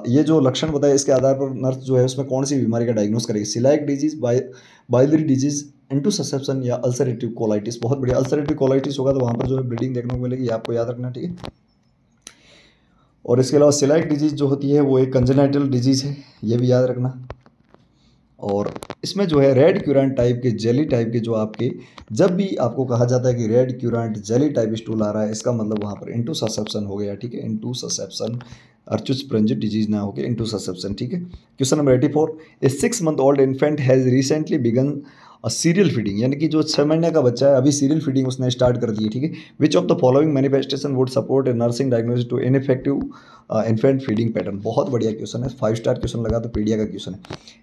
ये जो लक्षण बताए इसके आधार पर नर्स जो है उसमें कौन सी बीमारी का डायग्नोस करेगी। सिलाइक डिजीज, बाइलरी डिजीज, इंटूससेप्शन या अल्सरेटिव कोलाइटिस। बहुत बढ़िया। अल्सरेटिव कोलाइटिस होगा तो वहाँ पर जो है ब्लीडिंग देखने को मिलेगी, आपको याद रखना, ठीक है। और इसके अलावा सिलाइक डिजीज जो होती है वो एक कंजेनाइटल डिजीज है, ये भी याद रखना। और इसमें जो है रेड क्यूरेंट टाइप के जेली टाइप के जो आपके, जब भी आपको कहा जाता है कि रेड क्यूरेंट जेली टाइप स्टूल आ रहा है, इसका मतलब वहाँ पर इंटूससेप्शन हो गया, ठीक है। इंटूससेप्शन, अर्चुस्प्रेंजिट डिजीज ना हो गया, इंटूससेप्शन, ठीक है। Question number 84, a 6 month old infant has recently begun cereal feeding, यानी कि जो 6 महीने का बच्चा है अभी सीरियल फीडिंग उसने स्टार्ट कर दी है, ठीक है। Which of the following manifestation would support a nursing diagnosis to ineffective infant feeding pattern. बहुत बढ़िया क्वेश्चन है, 5 स्टार क्वेश्चन लगा तो पीडिया का क्वेश्चन है।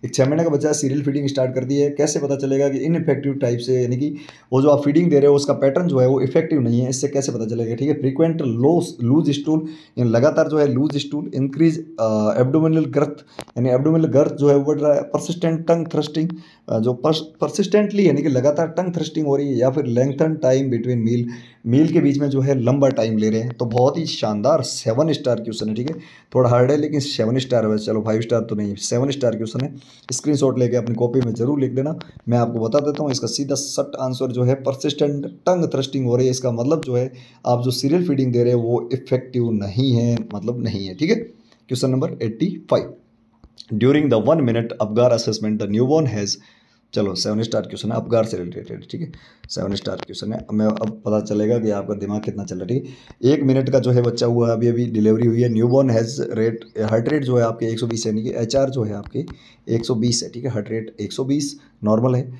एक 6 महीने का बच्चा सीरियल फीडिंग स्टार्ट कर दी है, कैसे पता चलेगा कि इनइफेक्टिव टाइप से, यानी कि वो जो आप फीडिंग दे रहे हो उसका पैटर्न जो है वो इफेक्टिव नहीं है, इससे कैसे पता चलेगा, ठीक है। फ्रीक्वेंट लूज स्टूल, यानी लगातार जो है loose stool. Increase abdominal girth, यानी एब्डोमिनल गर्थ जो है वो बढ़ रहा है। परसिस्टेंट टंग थ्रस्टिंग, जो परसिस्टेंटली यानी कि लगातार टंग थ्रस्टिंग हो रही है। या फिर लेंथन टाइम बिटवीन मील के बीच में जो है लंबा टाइम ले रहे हैं। तो बहुत ही शानदार 7 स्टार क्वेश्चन है, ठीक है। थोड़ा हार्ड है लेकिन 7 स्टार है, चलो 5 स्टार तो नहीं है, 7 स्टार क्वेश्चन है। स्क्रीनशॉट लेके अपनी कॉपी में जरूर लिख देना। मैं आपको बता देता हूँ इसका सीधा सट आंसर जो है परसिस्टेंट टंग थ्रस्टिंग हो रही है, इसका मतलब जो है आप जो सीरियल फीडिंग दे रहे हैं वो इफेक्टिव नहीं है, मतलब नहीं है, ठीक है। Question number 85, during the 1 minute Apgar assessment the newborn has, चलो 7 स्टार क्वेश्चन है, अबगार से रिलेटेड, ठीक है। 7 स्टार क्वेश्चन है। मैं अब पता चलेगा कि आपका दिमाग कितना चल रहा है, ठीक है। 1 मिनट का जो है बच्चा हुआ है, अभी अभी डिलीवरी हुई है। Newborn has rate, heart rate जो है आपके 120 है, यानी कि HR जो है आपके 120 है, ठीक है। हार्ट रेट 120 नॉर्मल है।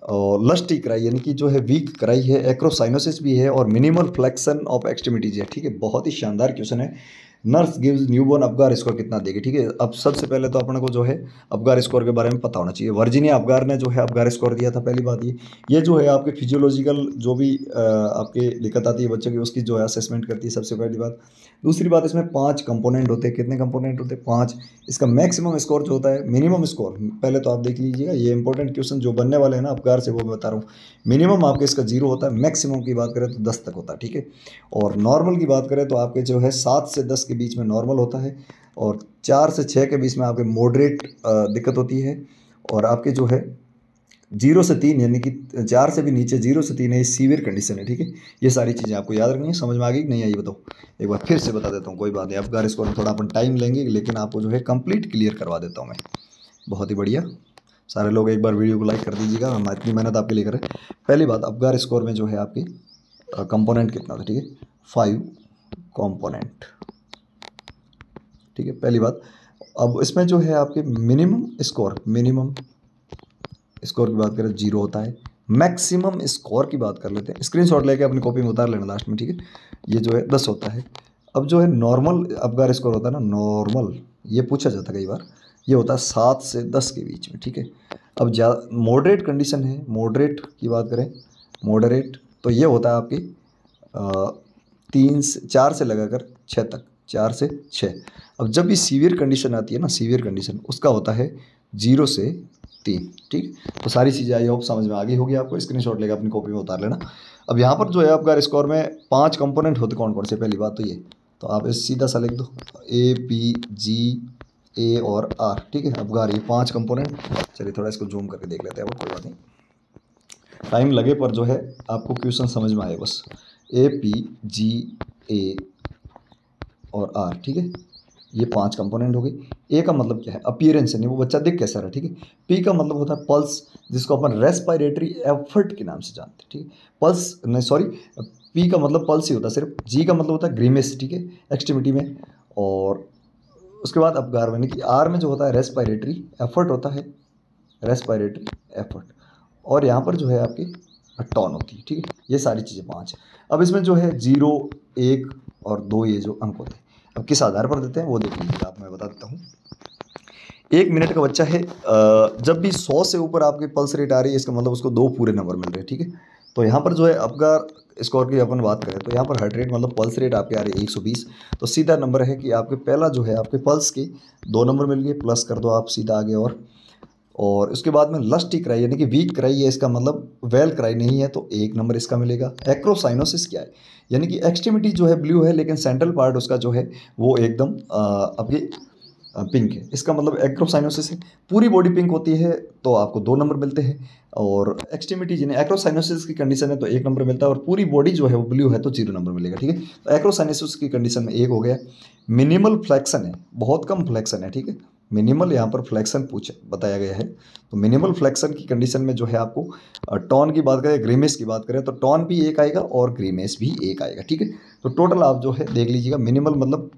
और लस्टी कराई, यानी कि जो है वीक कराई है। एक्रोसाइनोसिस भी है और मिनिमल फ्लेक्शन ऑफ एक्सट्रीमिटीज है, ठीक है। बहुत ही शानदार क्वेश्चन है। Nurse gives newborn Apgar score कितना देगी, ठीक है। अब सबसे पहले तो अपने को जो है अबगार स्कोर के बारे में पता होना चाहिए। वर्जीनिया अबगार ने जो है अबगार स्कोर दिया था, पहली बात ये जो है आपके फिजियोलॉजिकल जो भी आपके दिक्कत आती है बच्चों की, उसकी जो है असेसमेंट करती है, सबसे पहली बात। दूसरी बात, इसमें 5 कंपोनेंट होते हैं। कितने कंपोनेंट होते हैं? 5। इसका मैक्सिमम स्कोर जो होता है, मिनिमम स्कोर पहले तो आप देख लीजिएगा, ये इंपॉर्टेंट क्वेश्चन जो बनने वाले हैं ना अबगार से, वो मैं बता रहा हूँ। मिनिमम आपके इसका 0 होता है, मैक्सिमम की बात करें तो 10 तक होता है, ठीक है। और नॉर्मल की बात करें तो आपके जो है 7 से 10 के बीच में नॉर्मल होता है, और 4 से 6 के बीच में आपके मॉडरेट दिक्कत होती है, और आपके जो है 0 से 3 यानी कि 4 से भी नीचे 0 से 3 है, ये सीवियर कंडीशन है, ठीक है। ये सारी चीज़ें आपको याद रखनी है। समझ में आ गई कि नहीं आई बताओ? एक बार फिर से बता देता हूँ, कोई बात नहीं। अबगार स्कोर में थोड़ा अपन टाइम लेंगे, लेकिन आपको जो है कंप्लीट क्लियर करवा देता हूँ मैं। बहुत ही बढ़िया। सारे लोग एक बार वीडियो को लाइक कर दीजिएगा, हम इतनी मेहनत आपके लिए करें। पहली बात, अबगार स्कोर में जो है आपकी कंपोनेंट कितना था, ठीक है, 5 कंपोनेंट, ठीक है, पहली बात। अब इसमें जो है आपके मिनिमम स्कोर की बात करें 0 होता है। मैक्सिमम स्कोर की बात कर लेते हैं, स्क्रीनशॉट लेके अपनी कॉपी में उतार लेना लास्ट में, ठीक है। ये जो है 10 होता है। अब जो है नॉर्मल अबगार स्कोर होता है ना, नॉर्मल, ये पूछा जाता है कई बार, ये होता है 7 से 10 के बीच में, ठीक है। अब मॉडरेट कंडीशन है, मॉडरेट की बात करें, मॉडरेट तो ये होता है आपकी 4 से लगाकर 6 तक, 4 से 6। अब जब भी सीवियर कंडीशन आती है ना, सीवियर कंडीशन, उसका होता है 0 से 3, ठीक। तो सारी चीज़ें आई होप समझ में आ गई होगी आपको। स्क्रीनशॉट लेकर अपनी कॉपी में उतार लेना। अब यहाँ पर जो है आपका स्कोर में 5 कंपोनेंट होते कौन कौन से, पहली बात तो ये, तो आप सीधा सा लिख दो A P G ए और आर, ठीक है। अपगार ये 5 कंपोनेंट। चलिए थोड़ा इसको जूम करके देख लेते हैं, अब कोई बात नहीं, टाइम लगे पर जो है आपको क्वेश्चन समझ में आए बस। ए पी जी ए और आर, ठीक है, ये 5 कंपोनेंट हो गई। ए का मतलब क्या है, अपीयरेंस, यानी वो बच्चा दिख कैसा रहा, ठीक है। पी का मतलब होता है पल्स, जिसको अपन रेस्पिरेटरी एफर्ट के नाम से जानते हैं, ठीक है। पल्स नहीं, सॉरी, पी का मतलब पल्स ही होता है सिर्फ। जी का मतलब होता है ग्रीमेस, ठीक है, एक्सट्रीमिटी में। और उसके बाद अपगार, यानी कि आर में जो होता है रेस्पिरेटरी एफर्ट होता है, रेस्पिरेटरी एफर्ट। और यहाँ पर जो है आपकी टॉन होती है, ठीक है। ये सारी चीज़ें 5। अब इसमें जो है 0, 1 और 2 ये जो अंक होते हैं, अब किस आधार पर देते हैं वो देख लीजिए आप, मैं बता देता हूँ। 1 मिनट का बच्चा है, जब भी 100 से ऊपर आपकी पल्स रेट आ रही है, इसका मतलब उसको 2 पूरे नंबर मिल रहे हैं, ठीक है। तो यहाँ पर जो है अपगार स्कोर की अपन बात करें तो यहाँ पर हार्ट रेट मतलब पल्स रेट आपके आ रही है 120, तो सीधा नंबर है कि आपके पहला जो है आपके पल्स के 2 नंबर मिल गए, प्लस कर दो आप सीधा आगे। और उसके बाद में लस्टी क्राई, यानी कि वीक क्राई है, इसका मतलब वेल क्राई नहीं है, तो 1 नंबर इसका मिलेगा। एक्रोसाइनोसिस क्या है, यानी कि एक्सट्रीमिटी जो है ब्लू है, लेकिन सेंट्रल पार्ट उसका जो है वो एकदम आपकी पिंक है, इसका मतलब एक्रोसाइनोसिस है। पूरी बॉडी पिंक होती है तो आपको 2 नंबर मिलते हैं, और एक्सट्रीमिटी जिन्हें एक्रोसाइनोसिस की कंडीशन है तो 1 नंबर मिलता है, और पूरी बॉडी जो है वो ब्लू है तो 0 नंबर मिलेगा, ठीक है। तो एक्रोसाइनोसिस की कंडीशन में 1 हो गया। मिनिमल फ्लैक्शन है, बहुत कम फ्लैक्शन है, ठीक है। मिनिमल यहाँ पर फ्लैक्शन बताया गया है, तो मिनिमल फ्लैक्शन की कंडीशन में जो है आपको टॉन की बात करें, ग्रीमेस की बात करें, तो टॉन भी 1 आएगा और ग्रीमेस भी 1 आएगा, ठीक है। तो टोटल आप जो है देख लीजिएगा, मिनिमल मतलब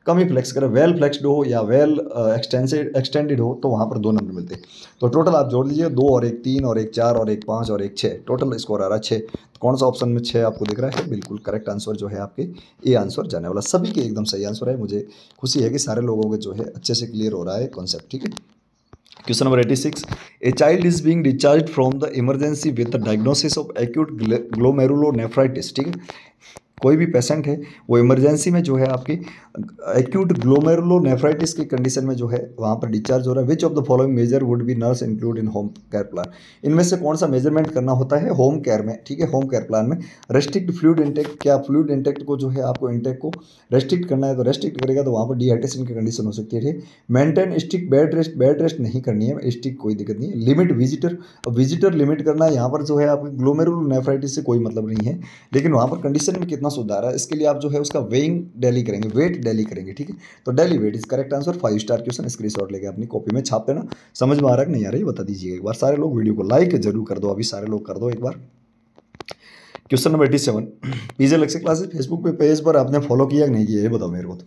कम ही फ्लेक्स करें, वेल फ्लेक्सड हो या वेल एक्सटेंडेड हो तो वहाँ पर 2 नंबर मिलते हैं। तो टोटल आप जोड़ लीजिए, 2 और 1 3 और 1 4 और 1 5 और 1 6, टोटल स्कोर आ रहा है 6। तो कौन सा ऑप्शन में 6 आपको दिख रहा है, बिल्कुल करेक्ट आंसर जो है आपके ए आंसर जाने वाला, सभी के एकदम सही आंसर है। मुझे खुशी है कि सारे लोगों के जो है अच्छे से क्लियर हो रहा है कॉन्सेप्ट, ठीक है। Question number 86, a child is being discharge from the emergency with the diagnosis of acute glomerulonephritis, ठीक है। कोई भी पेशेंट है वो इमरजेंसी में जो है आपकी एक्यूट ग्लोमेरुलोनेफ्राइटिस की कंडीशन में जो है वहाँ पर डिस्चार्ज हो रहा है। Which of the following measure would be nurse include in home care plan, इनमें से कौन सा मेजरमेंट करना होता है होम केयर में, ठीक है, होम केयर प्लान में। रेस्ट्रिक्ट फ्लूइड इंटेक, क्या फ्लूइड इंटेक को जो है आपको इंटेक को रेस्ट्रिक्ट करना है तो रेस्ट्रिक्ट करेगा तो वहाँ पर डिहाइड्रेशन की कंडीशन हो सकती है, ठीक है। मेंटेन स्ट्रिक्ट बेड रेस्ट नहीं करनी है, स्ट्रिक्ट कोई दिक्कत नहीं है। लिमिट विजिटर लिमिट करना है, यहाँ पर जो है आपकी ग्लोमेरुलोनेफ्राइटिस से कोई मतलब नहीं है, लेकिन वहाँ पर कंडीशन में कितना सुधार है इसके लिए आप जो है उसका वेइंग डेली करेंगे, वेट डेली करेंगे, ठीक है। तो daily wait is correct answer. 5 star question, screenshot लेके अपनी कॉपी में छाप देना। समझ में आ रहा है कि नहीं आ रहा है बता दीजिएगा एक बार। सारे लोग वीडियो को लाइक जरूर कर दो, अभी सारे लोग कर दो एक बार। क्वेश्चन नंबर 87, पीजे लेक्चर क्लासेस फेसबुक पे पेज पर आपने फॉलो किया कि नहीं किया ये बताओ मेरे को। तो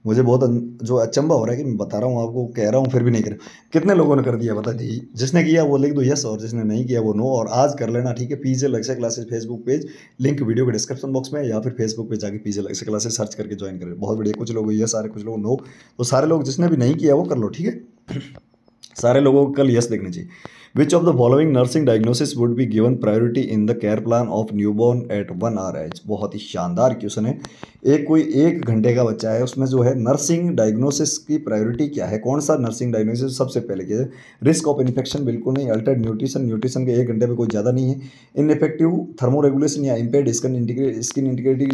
मुझे बहुत जो अचंभा हो रहा है कि मैं बता रहा हूँ आपको, कह रहा हूँ फिर भी नहीं कर। कितने लोगों ने कर दिया बता दीजिए, जिसने किया वो लिख दो यस, और जिसने नहीं किया वो नो। और आज कर लेना, ठीक है। PJ lecture classes Facebook page, link video के डिस्क्रिप्शन बॉक्स में, या फिर फेसबुक पे जाके पीजे लेक्चर क्लासेस सर्च करके ज्वाइन करें। बहुत बढ़िया, कुछ लोग यस आ रहे, कुछ लोग नो। तो सारे लोग जिसने भी नहीं किया वो कर लो, ठीक है। सारे लोगों को कल यस देखना चाहिए। Which of the following nursing diagnosis would be given priority in the care plan of newborn at 1 hour age. बहुत ही शानदार क्वेश्चन है। कोई 1 घंटे का बच्चा है, उसमें जो है नर्सिंग डायग्नोसिस की प्रायोरिटी क्या है, कौन सा नर्सिंग डायग्नोसिस सबसे पहले किया जाए। रिस्क ऑफ इन्फेक्शन बिल्कुल नहीं। अल्टर्ड न्यूट्रिशन के 1 घंटे में कोई ज़्यादा नहीं है। इनइफेक्टिव थर्मोरेगुलेशन या इम्पेयर्ड स्किन इंटीग्रिटी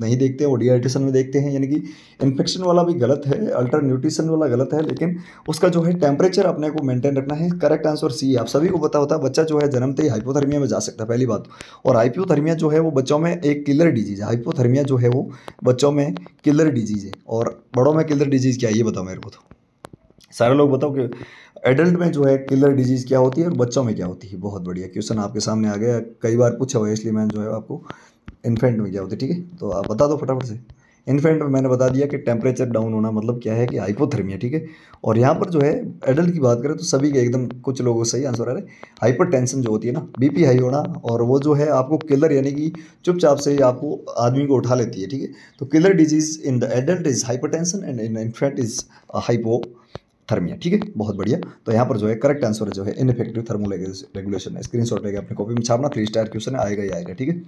नहीं देखते हैं, वो डिहाइड्रेशन में देखते हैं, यानी कि इन्फेक्शन वाला भी गलत है, अल्टर न्यूट्रिशन वाला गलत है, लेकिन उसका जो है टेम्परेचर अपने को मेंटेन रखना है। Correct answer C. आप सभी को पता होता है बच्चा जो है जन्मते ही हाइपोथर्मिया में जा सकता है, पहली बात। और हाइपोथर्मिया जो है वो बच्चों में एक किलर डिजीज है। हाइपोथर्मिया जो है वो बच्चों में किलर डिजीज है, और बड़ों में किलर डिजीज क्या है ये बताओ मेरे को। तो सारे लोग बताओ कि एडल्ट में जो है किलर डिजीज क्या होती है और बच्चों में क्या होती है। बहुत बढ़िया क्वेश्चन आपके सामने आ गया, कई बार पूछा हुआ है, इसलिए मैं जो है आपको इन्फेंट में क्या होती है, ठीक है, तो आप बता दो फटाफट से। इन्फेंट में मैंने बता दिया कि टेम्परेचर डाउन होना मतलब क्या है कि हाइपोथर्मिया, ठीक है। और यहाँ पर जो है एडल्ट की बात करें तो सभी के एकदम कुछ लोगों को सही आंसर आ रहा है। हाइपरटेंशन जो होती है ना, बीपी हाई होना, और वो जो है आपको किलर यानी कि चुपचाप से आपको आदमी को उठा लेती है, ठीक है। तो killer disease in the adult is hypertension and in infant is hypothermia, ठीक है। बहुत बढ़िया। तो यहाँ पर जो है करेक्ट आंसर जो है इनइफेक्टिव थर्मोरेगुलेशन है। स्क्रीनशॉट लेके अपने कॉपी में छापना। 3 स्टार क्वेश्चन आएगा ही आएगा, ठीक है।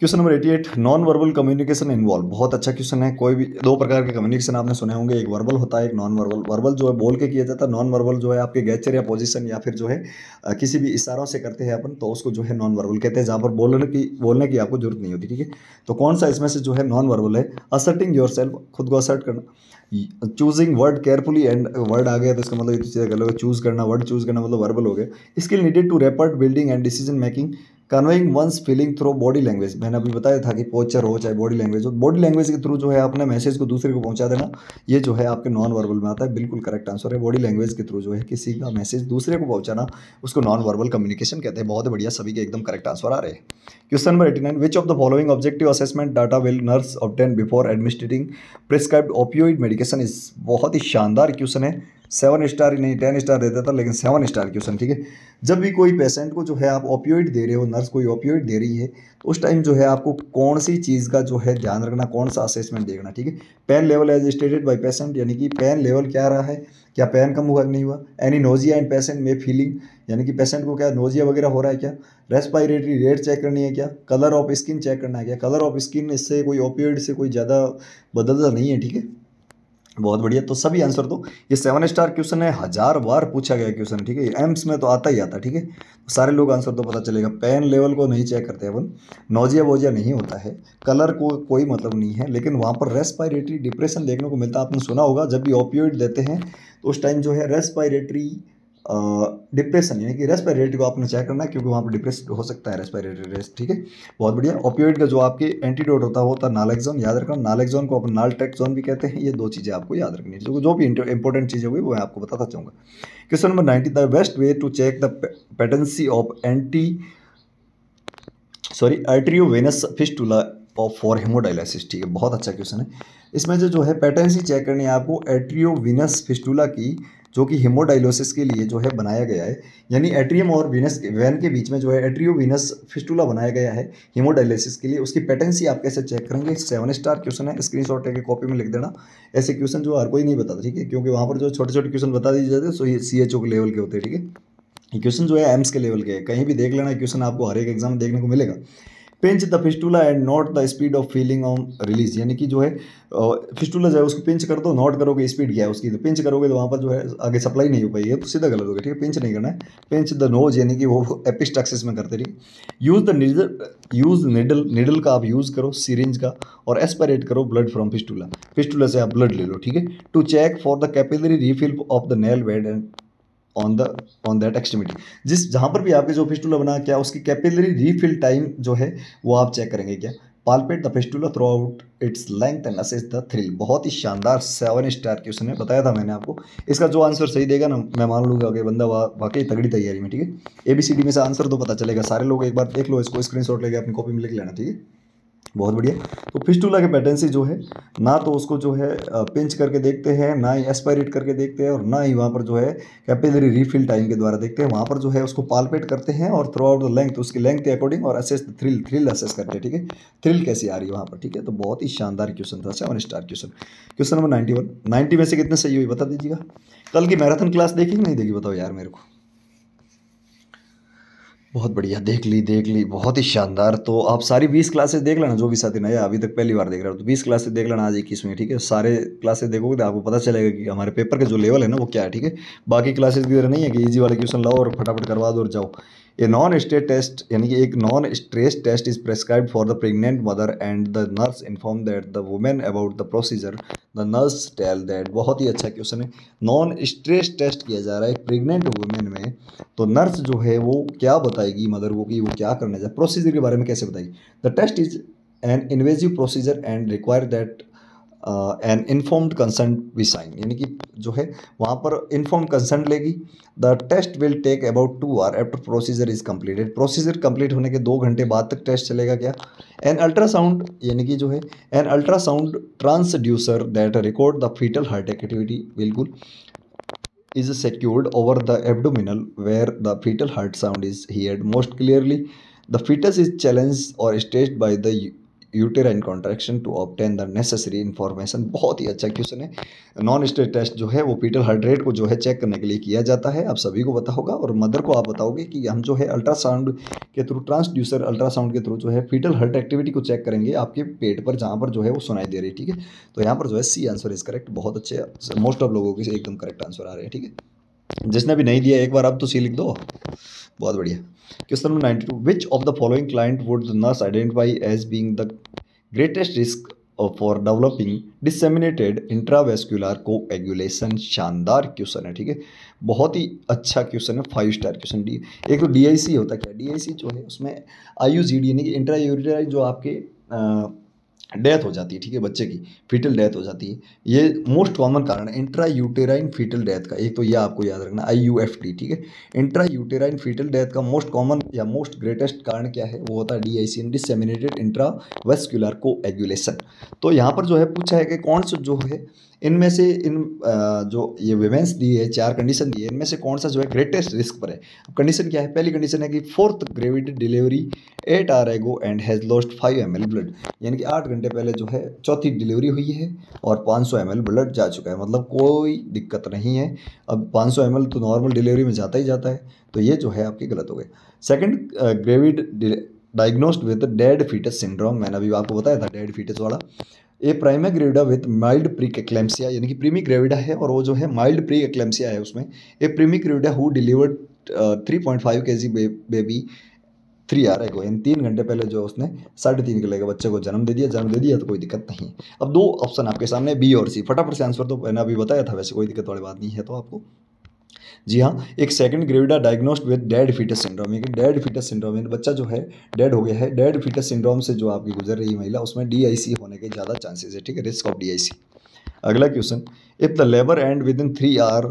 Question number 88, non verbal communication involve. बहुत अच्छा क्वेश्चन है। कोई भी दो प्रकार के कम्युनिकेशन आपने सुने होंगे, एक वर्बल होता है, एक नॉन वर्बल। वर्बल जो है बोल के किया जाता है, नॉन वर्बल जो है आपके गेस्चर या पोजीशन या फिर जो है किसी भी इशारों से करते हैं अपन, तो उसको जो है नॉन वर्बल कहते हैं, जहाँ पर बोलने की आपको जरूरत नहीं होती। ठीक है, तो कौन सा इसमें से जो है नॉन वर्बल है? असर्टिंग योर सेल्फ, खुद को असर्ट करना। Choosing word carefully, and word आ गया तो इसका मतलब ये चीज़ें कर लो, चूज करना, वर्ड चूज करना मतलब वर्बल हो गया। Skill needed to rapid building and decision making, conveying one's feeling through body language. मैंने अभी बताया था कि पोस्चर हो चाहे बॉडी लैंग्वेज हो, बॉडी लैंग्वेज के थ्रू जो है अपने मैसेज को दूसरे को पहुंचा देना, ये जो है आपके नॉन वर्बल में आता है। बिल्कुल करेक्ट आंसर है। बॉडी लैंग्वेज के थ्रू जो है किसी का मैसेज दूसरे को पहुंचाना, उसको नॉन वर्बल कम्युनिकेशन कहते हैं। बहुत बढ़िया, सभी के एकदम करेक्ट आंसर आ रहे हैं। Question number 89, which of the following objective assessment data will nurse obtain before administrating prescribed opioid medication is. बहुत ही शानदार क्वेश्चन है। 7 स्टार नहीं 10 स्टार देता था, लेकिन 7 स्टार क्वेश्चन। ठीक है, जब भी कोई पेशेंट को जो है आप ओपियोइड दे रहे हो, नर्स कोई ओपियोइड दे रही है, तो उस टाइम जो है आपको कौन सी चीज़ का जो है ध्यान रखना, कौन सा असेसमेंट देखना। ठीक है, pain level as stated by patient, यानी कि पेन लेवल क्या रहा है, क्या पेन कम हुआ कि नहीं हुआ। एनी नोजिया एंड पेशेंट में फीलिंग, यानी कि पेशेंट को क्या नोजिया वगैरह हो रहा है क्या। रेस्पायरेटरी रेट चेक करनी है क्या। कलर ऑफ स्किन चेक करना है क्या। कलर ऑफ स्किन इससे कोई ओपियोइड से कोई ज़्यादा बदलता नहीं है। ठीक है, बहुत बढ़िया। तो सभी आंसर तो ये 7 स्टार क्वेश्चन है, 1000 बार पूछा गया क्वेश्चन। ठीक है, एम्स में तो आता ही आता। ठीक है, तो सारे लोग आंसर तो पता चलेगा। पेन लेवल को नहीं चेक करते अपन, नोजिया वोजिया नहीं होता है, कलर को कोई मतलब नहीं है, लेकिन वहाँ पर रेस्पायरेटरी डिप्रेशन देखने को मिलता है। आपने सुना होगा जब भी ओपियोइड देते हैं तो उस टाइम जो है रेस्पायरेटरी डिप्रेशन, यानी कि रेस्पिरेटरी को आपने चेक करना है, क्योंकि वहाँ पर डिप्रेस हो सकता है रेस्पिरेटरी रेस्ट। ठीक है, बहुत बढ़िया। ओपियोइड का जो आपके एंटीडोट होता है वो होता है नालेक्सोन, याद रखना। नालेक्सोन को अपन नालट्रेक्सोन भी कहते हैं। ये दो चीज़ें आपको याद रखनी है, जो भी इंपॉर्टेंट चीज़ होगी वो मैं आपको बताता चाहूँगा। Question number 90, the best way to check the patency of arteriovenous fistula for haemodialysis. ठीक है, बहुत अच्छा क्वेश्चन है। इसमें जो है पेटेंसी चेक करनी है आपको आर्टेरियोवेनस फिस्टुला की, जो कि हेमोडायलिसिस के लिए जो है बनाया गया है, यानी एट्रियम और वेन के बीच में जो है एट्रियोवेनस फिस्टुला बनाया गया है हेमोडायलिसिस के लिए। उसकी पेटेंसी आप कैसे चेक करेंगे? 7 स्टार क्वेश्चन है, स्क्रीनशॉट लेके कॉपी में लिख देना। ऐसे क्वेश्चन जो हर कोई नहीं बताता। ठीक है, क्योंकि वहाँ पर जो छोटे छोटे क्वेश्चन बता दिए जाते हैं, सो ये CHO के लेवल के होते हैं। ठीक है, ये क्वेश्चन जो है एम्स के लेवल के है, कहीं भी देख लेना क्वेश्चन, आपको हर एक एग्जाम में देखने को मिलेगा। Pinch the fistula and note the speed of feeling on release, यानी कि जो है फिस्टुला जो है उसको पिंच कर दो, नोट करोगे स्पीड क्या है उसकी। तो पिंच करोगे तो वहाँ पर जो है आगे सप्लाई नहीं हो पाएगी, तो सीधा गलत हो गया। ठीक है, पिंच नहीं करना है। पिंच द नोज, यानी कि वो एपिस्टैक्सिस में करते रहिए। यूज़ निडल का आप यूज़ करो, सिरिंज का, और एस्पिरेट करो ब्लड फ्रॉम फिस्टुला। फिस्टुला से आप ब्लड ले लो। ठीक है, to check for the capillary refill of the nail bed and on that extremity, जहाँ पर भी आपके जो फिस्टुला बना क्या उसकी कैपिलरी रीफिल टाइम जो है वो आप चेक करेंगे क्या। Palpate the fistula through out its length and assess the thrill. बहुत ही शानदार 7 स्टार क्वेश्चन है, बताया था मैंने आपको। इसका जो आंसर सही देगा ना, मैं मान लूँगा कि बंदा वाकई तगड़ी तैयारी में। ठीक है, ABCD में से आंसर तो पता चलेगा। सारे लोग एक बार देख लो इसको, स्क्रीनशॉट लेके अपनी कॉपी में लिख लेना। ठीक है, बहुत बढ़िया। तो फिस्टुला के पेटेंसी जो है ना तो उसको जो है पिंच करके देखते हैं, ना ही एस्पायरेट करके देखते हैं, और ना ही वहाँ पर जो है कैपिलरी रीफिल टाइम के द्वारा देखते हैं। वहाँ पर जो है उसको पालपेट करते हैं और थ्रू आउट द लेंथ, उसकी लेंथ के अकॉर्डिंग, और असेस द थ्रिल असेस करते हैं। ठीक है, थ्रिल कैसी आ रही है वहाँ पर। ठीक है, तो बहुत ही शानदार क्वेश्चन था, 7 स्टार क्वेश्चन। क्वेश्चन नंबर 91, 90 में से कितने सही हुई बता दीजिएगा। कल की मैराथन क्लास देखी कि नहीं देखी, बताओ यार मेरे को। बहुत बढ़िया, देख ली, बहुत ही शानदार। तो आप सारी 20 क्लासेस देख लेना, जो भी साथी नया अभी तक पहली बार देख रहे हो तो 20 क्लासेस देख लेना आज 21 में। ठीक है, सारे क्लासेस देखोगे तो आपको पता चलेगा कि हमारे पेपर का जो लेवल है ना वो क्या है। ठीक है, बाकी क्लासेस की तरह नहीं है कि इजी वाले क्वेश्चन लाओ और फटाफट करवा दो और जाओ। ए नॉन स्टेट टेस्ट, यानी कि एक non stress test is prescribed for the pregnant mother and the nurse inform that the women about the procedure, the nurse tell that. बहुत ही अच्छा क्वेश्चन है। नॉन स्ट्रेस टेस्ट किया जा रहा है प्रेग्नेंट वुमेन में, तो नर्स जो है वो क्या बताएगी मदर को कि वो क्या करना चाहिए, प्रोसीजर के बारे में कैसे बताएगी। The test is an invasive procedure and require that an informed consent be sign, यानी कि जो है वहाँ पर इन्फॉर्म कंसेंट लेगी। The test will take about 2 hour after procedure is completed. Procedure complete होने के 2 घंटे बाद तक टेस्ट चलेगा क्या। एन अल्ट्रासाउंड, यानी कि जो है an ultrasound transducer that record the fetal heart activity, बिल्कुल, is secured over the abdominal where the fetal heart sound is heard most clearly. The fetus is challenged or staged by the uterine contraction to obtain the necessary information. बहुत ही अच्छा question है। Non state test जो है वो fetal heart rate को जो है चेक करने के लिए किया जाता है, आप सभी को पता होगा। और मदर को आप बताओगे कि हम जो है अल्ट्रासाउंड के थ्रू, ट्रांसड्यूसर अल्ट्रासाउंड के थ्रू जो है फीटल हार्ट एक्टिविटी को चेक करेंगे आपके पेट पर, जहाँ पर जो है वो सुनाई दे रही है, ठीक है। तो यहाँ पर जो है सी आंसर इज करेक्ट। बहुत अच्छे, मोस्ट ऑफ लोगों के एकदम करेक्ट आंसर आ रहे हैं, ठीक है। जिसने भी नहीं दिया एक बार आप तो सी लिख दो। बहुत बढ़िया। Question number 92, which of the following client would the nurse identify as being the greatest risk for developing disseminated intravascular coagulation. शानदार क्वेश्चन है, ठीक है। बहुत ही अच्छा क्वेश्चन है, 5 स्टार क्वेश्चन। डी एक तो डीआईसी होता क्या, डीआईसी जो है उसमें आईयूजीडी यानी कि इंट्रा यूरिनरी जो आपके डेथ हो जाती है, ठीक है, बच्चे की फीटल डेथ हो जाती है। ये मोस्ट कॉमन कारण है इंट्रा यूटेराइन फीटल डेथ का। एक तो ये आपको याद रखना IUFD, ठीक है। इंट्रा यूटेराइन फीटल डेथ का मोस्ट कॉमन या मोस्ट ग्रेटेस्ट कारण क्या है, वो होता है DIC, डिसेमिनेटेड इंट्रावेस्कुलर कोएगुलेशन। तो यहाँ पर जो है पूछा है कि कौन सा जो है इनमें से जो ये विमेंस दी है, 4 कंडीशन दी है, इनमें से कौन सा जो है ग्रेटेस्ट रिस्क पर है। अब कंडीशन क्या है, पहली कंडीशन है कि 4th ग्रेविड डिलीवरी 8 आवर एगो and has lost 5 ml blood, यानी कि 8 घंटे पहले जो है चौथी डिलीवरी हुई है और 500 ml ब्लड जा चुका है, मतलब कोई दिक्कत नहीं है। अब 500 ml तो नॉर्मल डिलीवरी में जाता ही जाता है, तो ये जो है आपकी गलत हो गई। Second, gravid diagnosed with dead foetus syndrome, मैंने अभी आपको बताया था डेड फीटस वाला। A prima gravida with mild pre eclampsia, यानी कि प्रीमी ग्रेविडा है और वो जो है माइल्ड प्री एक्लेम्सिया है उसमें। A primi gravida who delivered 3.5 kg baby 3 hour ago, यानी 3 घंटे पहले जो उसने 3.5 किलो के बच्चे को जन्म दे दिया तो कोई दिक्कत नहीं है। अब 2 ऑप्शन आपके सामने बी और सी, फटाफट से आंसर तो मैंने अभी बताया था, वैसे कोई दिक्कत वाली बात नहीं है तो आपको। जी हाँ, एक second gravida diagnosed with dead foetus syndrome, यानी डेड फीटस सिंड्रोम, यानी बच्चा जो है डेड हो गया है। डेड फीटस सिंड्रोम से जो आपकी गुजर रही महिला, उसमें DIC होने के ज़्यादा चांसेस है, ठीक है, रिस्क ऑफ DIC। अगला question, if the labour end within 3 hour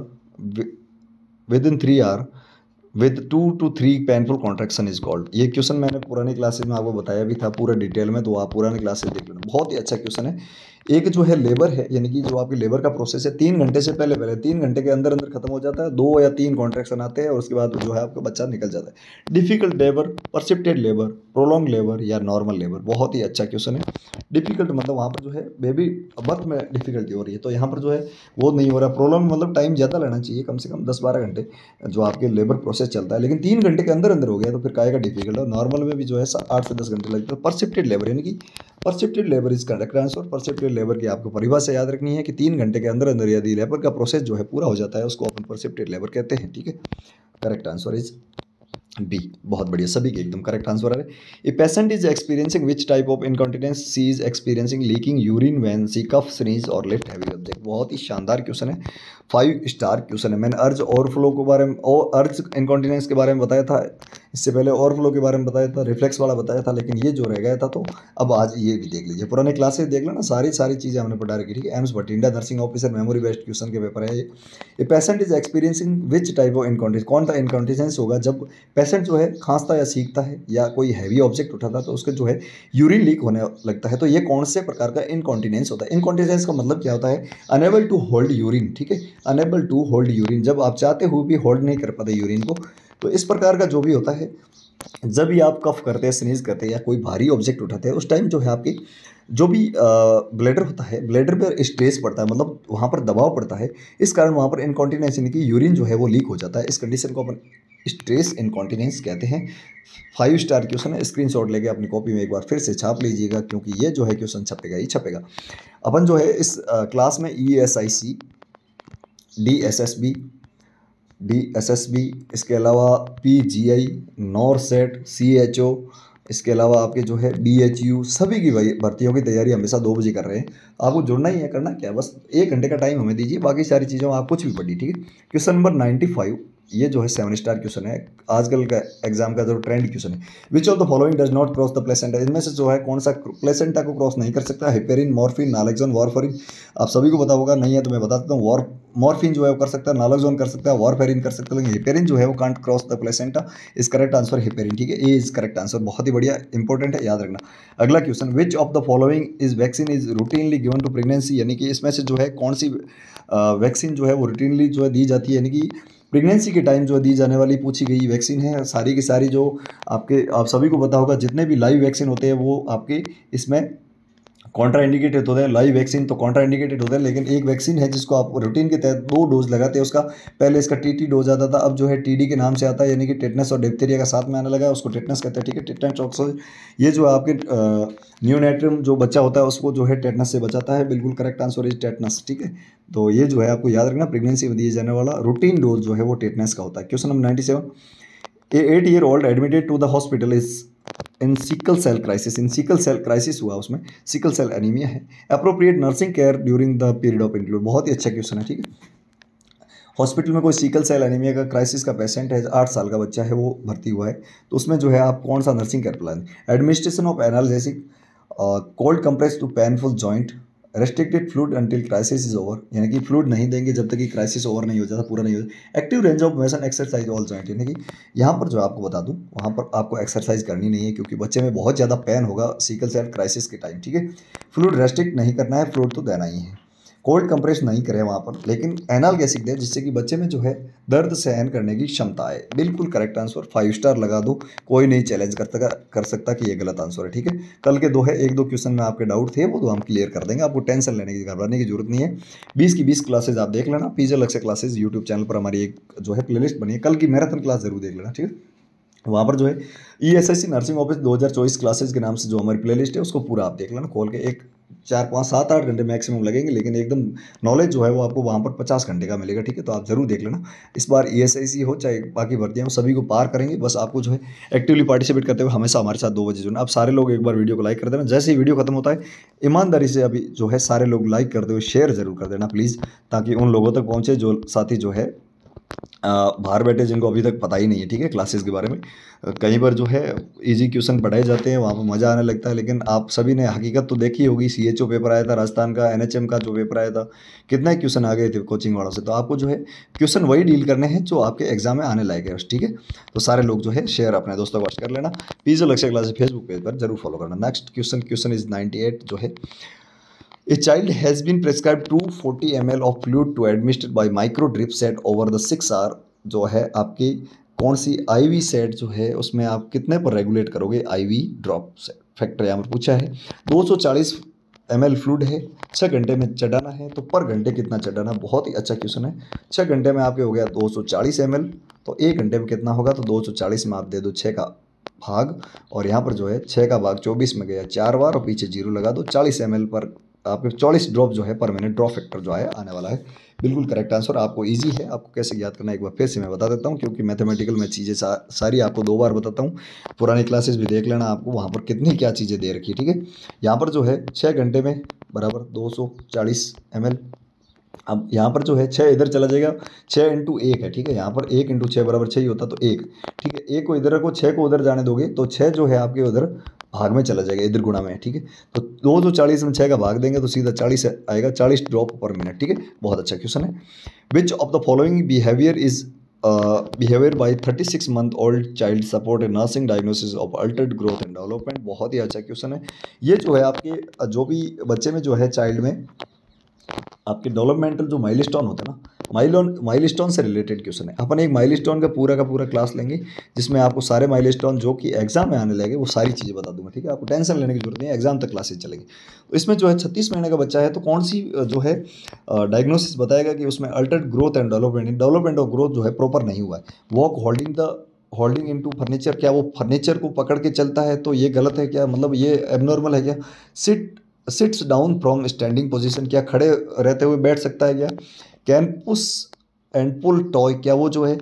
with 2 to 3 painful contraction is called. ये क्वेश्चन मैंने पुरानी क्लासेज में आपको बताया भी था पूरा डिटेल में, तो आप पुरानी क्लासेज देख लेना। बहुत ही अच्छा क्वेश्चन है। एक जो है लेबर है, यानी कि जो आपकी लेबर का प्रोसेस है, 3 घंटे से पहले 3 घंटे के अंदर खत्म हो जाता है। 2 या 3 कॉन्ट्रैक्शन आते हैं और उसके बाद जो है आपका बच्चा निकल जाता है। Difficult labour, precipitated labour, prolong labour या नॉर्मल लेबर। बहुत ही अच्छा क्वेश्चन है। डिफिकल्ट मतलब वहाँ पर जो है बेबी बर्थ में डिफिकल्टी हो रही है, तो यहाँ पर जो है वो नहीं हो रहा। प्रोलॉन्ग मतलब टाइम ज़्यादा लेना चाहिए, कम से कम 10-12 घंटे जो आपके लेबर प्रोसेस चलता है, लेकिन 3 घंटे के अंदर हो गया तो फिर काहे का डिफिकल्ट है। नॉर्मल में भी जो है 8 से 10 घंटे लगते हैं। परसिप्टेड लेबर, यानी कि precipitated labour is correct answer. Precipitated labour की आपको परिभाषा याद रखनी है कि 3 घंटे के अंदर यदि लेबर का प्रोसेस जो है पूरा हो जाता है, उसको अपन परसिप्टेड लेबर कहते हैं, ठीक है। Correct answer is B. बहुत बढ़िया, सभी के एकदम करेक्ट आंसर आ रहे। A patient is experiencing which type of incontinence, she is experiencing leaking urine when she cough, sneeze और लिफ्ट हैवी ऑब्जेक्ट। बहुत ही शानदार क्वेश्चन है, 5 स्टार क्वेश्चन है। मैंने अर्ज ओवरफ्लो के बारे में और अर्ज इनकॉन्टिनेंस के बारे में बताया था, इससे पहले ओवरफ्लो के बारे में बताया था, रिफ्लेक्स वाला बताया था, लेकिन ये जो रह गया था, तो अब आज ये भी देख लीजिए। पुराने क्लासेस देख लेना, सारी चीज़ें हमने पढ़ा रखी, ठीक है। AIIMS Bathinda nursing officer memory based question के पेपर है ये। ए patient is experiencing which type of incontinence, कौन सा इनकॉन्टिनेंस होगा जब पेशेंट जो है खांसता या सीखता है या कोई हैवी ऑब्जेक्ट उठाता है तो उसके जो है यूरिन लीक होने लगता है, तो ये कौन से प्रकार का इनकॉन्टिनेंस होता है। इनकॉन्टिनेंस का मतलब क्या होता है, अनेबल टू होल्ड यूरिन, ठीक है, अनेबल टू होल्ड यूरिन, जब आप चाहते हुए भी होल्ड नहीं कर पाते यूरिन को। तो इस प्रकार का जो भी होता है, जब भी आप कफ करते हैं, स्नीज करते हैं या कोई भारी ऑब्जेक्ट उठाते हैं, उस टाइम जो है आपकी जो भी ब्लैडर होता है, ब्लैडर पर स्ट्रेस पड़ता है, मतलब वहाँ पर दबाव पड़ता है, इस कारण वहाँ पर इनकॉन्टिनेंस यानी कि यूरिन जो है वो लीक हो जाता है। इस कंडीशन को अपन स्ट्रेस इनकॉन्टिनेंस कहते हैं। 5 स्टार क्वेश्चन है, स्क्रीनशॉट लेके अपनी कॉपी में एक बार फिर से छाप लीजिएगा, क्योंकि ये जो है क्वेश्चन छपेगा ही छपेगा। अपन जो है इस क्लास में ESIC, DSSB, इसके अलावा PGI, नॉरसेट, CHO, इसके अलावा आपके जो है BHU, सभी की भर्तियों की तैयारी हमेशा 2 बजे कर रहे हैं। आपको जुड़ना ही है, करना क्या, बस 1 घंटे का टाइम हमें दीजिए, बाकी सारी चीज़ों आप कुछ भी पढ़िए, ठीक है। क्वेश्चन नंबर 95, ये जो है 7 स्टार क्वेश्चन है, आजकल का एग्जाम का जो ट्रेंड क्वेश्चन है। Which of the following does not cross the placenta, इनमें से जो है कौन सा प्लेसेंटा को क्रॉस नहीं कर सकता। Heparin, morphine, naloxone, warfarin. आप सभी को पता होगा, नहीं है तो मैं बता देता हूँ। मॉर्फिन जो है वो कर सकता है, नालेक्सोन कर सकता है, वारफेरिन कर सकता है, लेकिन हेपेरिन जो है वो can't cross the placenta. Is correct answer heparin, ठीक है, ए इज करेक्ट आंसर। बहुत ही बढ़िया, इंपॉर्टेंट है, याद रखना। अगला question, which of the following is vaccine is routinely given to pregnancy, यानी कि इसमें से जो है कौन सी वैक्सीन जो है वो रूटीनली जो है दी जाती है, यानी कि प्रेगनेंसी के टाइम जो दी जाने वाली पूछी गई वैक्सीन है सारी की सारी जो आप सभी को पता होगा, जितने भी लाइव वैक्सीन होते हैं वो आपके इसमें कॉन्ट्रा इंडिकेटेड होता है। लाइव वैक्सीन तो कॉन्ट्रा इंडिकेटेड होता है, लेकिन एक वैक्सीन है जिसको आप रूटीन के तहत 2 डोज लगाते हैं। उसका पहले इसका टीटी डोज आता था, अब जो है टीडी के नाम से आता है, यानी कि टेटनस और डिप्थीरिया का साथ में आने लगा है, उसको टेटनस कहते हैं। ठीक है, टेटनस टॉक्सिन ये जो आपके न्यूनेट्रम जो बच्चा होता है उसको जो है टेटनस से बचाता है। बिल्कुल करेक्ट आंसर इज टेटनस। ठीक है, तो ये जो है आपको याद रखना, प्रेगनेंसी में दिए जाने वाला रूटीन डोज जो है वो टेटनस का होता है। Question number 97, a 8-year-old admitted to the hospital is in sickle cell crisis. In sickle cell crisis हुआ, उसमें सिकल सेल एनीमिया है। Appropriate nursing care during the period of include. बहुत ही अच्छा क्वेश्चन है। ठीक है, हॉस्पिटल में कोई सिकल सेल एनीमिया का क्राइसिस का पेशेंट है, 8 साल का बच्चा है, वो भर्ती हुआ है, तो उसमें जो है आप कौन सा nursing care plan. Administration of analgesic, cold compress to painful joint, restricted fluid until crisis is over, यानी कि फ्लूड नहीं देंगे जब तक कि क्राइसिस ओवर नहीं हो जाता, पूरा नहीं हो जाता। Active range of motion exercise all joint, यानी कि यहाँ पर जो आपको बता दूँ वहाँ पर आपको एक्सरसाइज करनी नहीं है, क्योंकि बच्चे में बहुत ज़्यादा पेन होगा सिकल सेल क्राइसिस के टाइम। ठीक है, फ्लूड रेस्ट्रिक्ट नहीं करना है, फ्लूड तो देना ही है। कोल्ड कंप्रेस नहीं करें वहाँ पर, लेकिन एनाल्गेसिक दें जिससे कि बच्चे में जो है दर्द सहन करने की क्षमता है। बिल्कुल करेक्ट आंसर, 5 स्टार लगा दो, कोई नहीं चैलेंज कर सकता कि ये गलत आंसर है। ठीक है, कल के 2 है, 1-2 क्वेश्चन में आपके डाउट थे वो तो हम क्लियर कर देंगे, आपको टेंशन लेने की घबराने की जरूरत नहीं है। 20 की 20 क्लासेज आप देख लेना, पीजे अलग से क्लासेज यूट्यूब चैनल पर हमारी एक जो है प्लेलिस्ट बनी है, कल की मैराथन क्लास जरूर देख लेना। ठीक है, वहाँ पर जो है ESIC नर्सिंग ऑफिस 2024 क्लासेस के नाम से जो हमारी प्लेलिस्ट है उसको पूरा आप देख लेना खोल के। एक 4-5-7-8 घंटे मैक्सिमम लगेंगे, लेकिन एकदम नॉलेज जो है वो आपको वहाँ पर 50 घंटे का मिलेगा। ठीक है, तो आप जरूर देख लेना। इस बार ESIC हो चाहे बाकी भर्तियाँ हो, सभी को पार करेंगे। बस आपको जो है एक्टिवली पार्टिसिपेट करते हुए हमेशा हमारे साथ 2 बजे जो है, आप सारे लोग एक बार वीडियो को लाइक कर देना। जैसे ही वीडियो खत्म होता है ईमानदारी से अभी जो है सारे लोग लाइक करते हुए शेयर जरूर कर देना प्लीज़, ताकि उन लोगों तक पहुँचे जो साथी जो है बाहर बैठे, जिनको अभी तक पता ही नहीं है। ठीक है, क्लासेस के बारे में कई बार जो है इजी क्वेश्चन पढ़ाए जाते हैं, वहाँ पर मज़ा आने लगता है, लेकिन आप सभी ने हकीकत तो देखी होगी। CHO पेपर आया था राजस्थान का, NHM का जो पेपर आया था, कितने क्वेश्चन आ गए थे कोचिंग वालों से। तो आपको जो है क्वेश्चन वही डील करने हैं जो आपके एग्जाम में आने लायक है। ठीक है, तो सारे लोग जो है शेयर अपने दोस्तों को कर लेना। पीजे लक्ष्य क्लासेस फेसबुक पेज पर जरूर फॉलो करना। नेक्स्ट क्वेश्चन इज 98 जो है, A child has been prescribed 240 ml of fluid to administer by micro drip set over the 6 hour। जो है आपकी कौन सी IV सेट जो है उसमें आप कितने पर रेगुलेट करोगे IV ड्रॉप सेट फैक्टर यहाँ पर पूछा है। 240 ml फ्लूइड है, 6 घंटे में चढ़ाना है, तो पर घंटे कितना चढ़ाना। बहुत ही अच्छा क्वेश्चन है। 6 घंटे में आपके हो गया 240 ml, तो 1 घंटे में कितना होगा, तो 240 में आप दे दो 6 का भाग, और यहाँ पर जो है 6 का भाग 24 में गया 4 बार, और पीछे 0 लगा दो। 40 ml पर आपके 40 ड्रॉप जो है पर मिनट ड्रॉप फैक्टर जो है आने वाला है। बिल्कुल करेक्ट आंसर। आपको इजी है, आपको कैसे याद करना है एक बार फिर से मैं बता देता हूँ, क्योंकि मैथमेटिकल में चीज़ें सारी आपको 2 बार बताता हूँ। पुरानी क्लासेस भी देख लेना, आपको वहाँ पर कितनी क्या चीज़ें दे रखी है। ठीक है, यहाँ पर जो है 6 घंटे में बराबर 240 ml। अब यहाँ पर जो है 6 इधर चला जाएगा, 6 × 1 है। ठीक है, यहाँ पर 1 × 6 बराबर 6 ही होता, तो 1। ठीक है, 1 को इधर रखो, 6 को उधर जाने दोगे तो 6 जो है आपके उधर भाग में चला जाएगा, इधर गुणा में। ठीक है, तो 240 में 6 का भाग देंगे तो सीधा 40 आएगा, 40 ड्रॉप पर मिनट। ठीक है, बहुत अच्छा क्वेश्चन है। Which of the following behaviour is behaviour by 36 month old child support a nursing diagnosis of Altered growth and development. बहुत ही अच्छा क्वेश्चन है। ये जो है आपके जो भी बच्चे में जो है चाइल्ड में आपके डेवलपमेंटल जो माइलस्टोन होते हैं ना, माइलस्टोन से रिलेटेड क्वेश्चन है। अपन एक माइलस्टोन का पूरा क्लास लेंगे, जिसमें आपको सारे माइलस्टोन जो कि एग्जाम में आने लगे वो सारी चीज़ें बता दूंगा। ठीक है, आपको टेंशन लेने की जरूरत नहीं है, एग्जाम तक क्लासेस चलेगी। तो इसमें जो है 36 महीने का बच्चा है, तो कौन सी जो है डायग्नोसिस बताएगा कि उसमें Altered growth and development of growth जो है प्रॉपर नहीं हुआ है। वॉक होल्डिंग इनटू फर्नीचर, क्या वो फर्नीचर को पकड़ के चलता है, तो ये गलत है क्या, मतलब ये एबनॉर्मल है क्या। Sits down from standing position, क्या खड़े रहते हुए बैठ सकता है क्या। Can push and pull toy, क्या वो जो है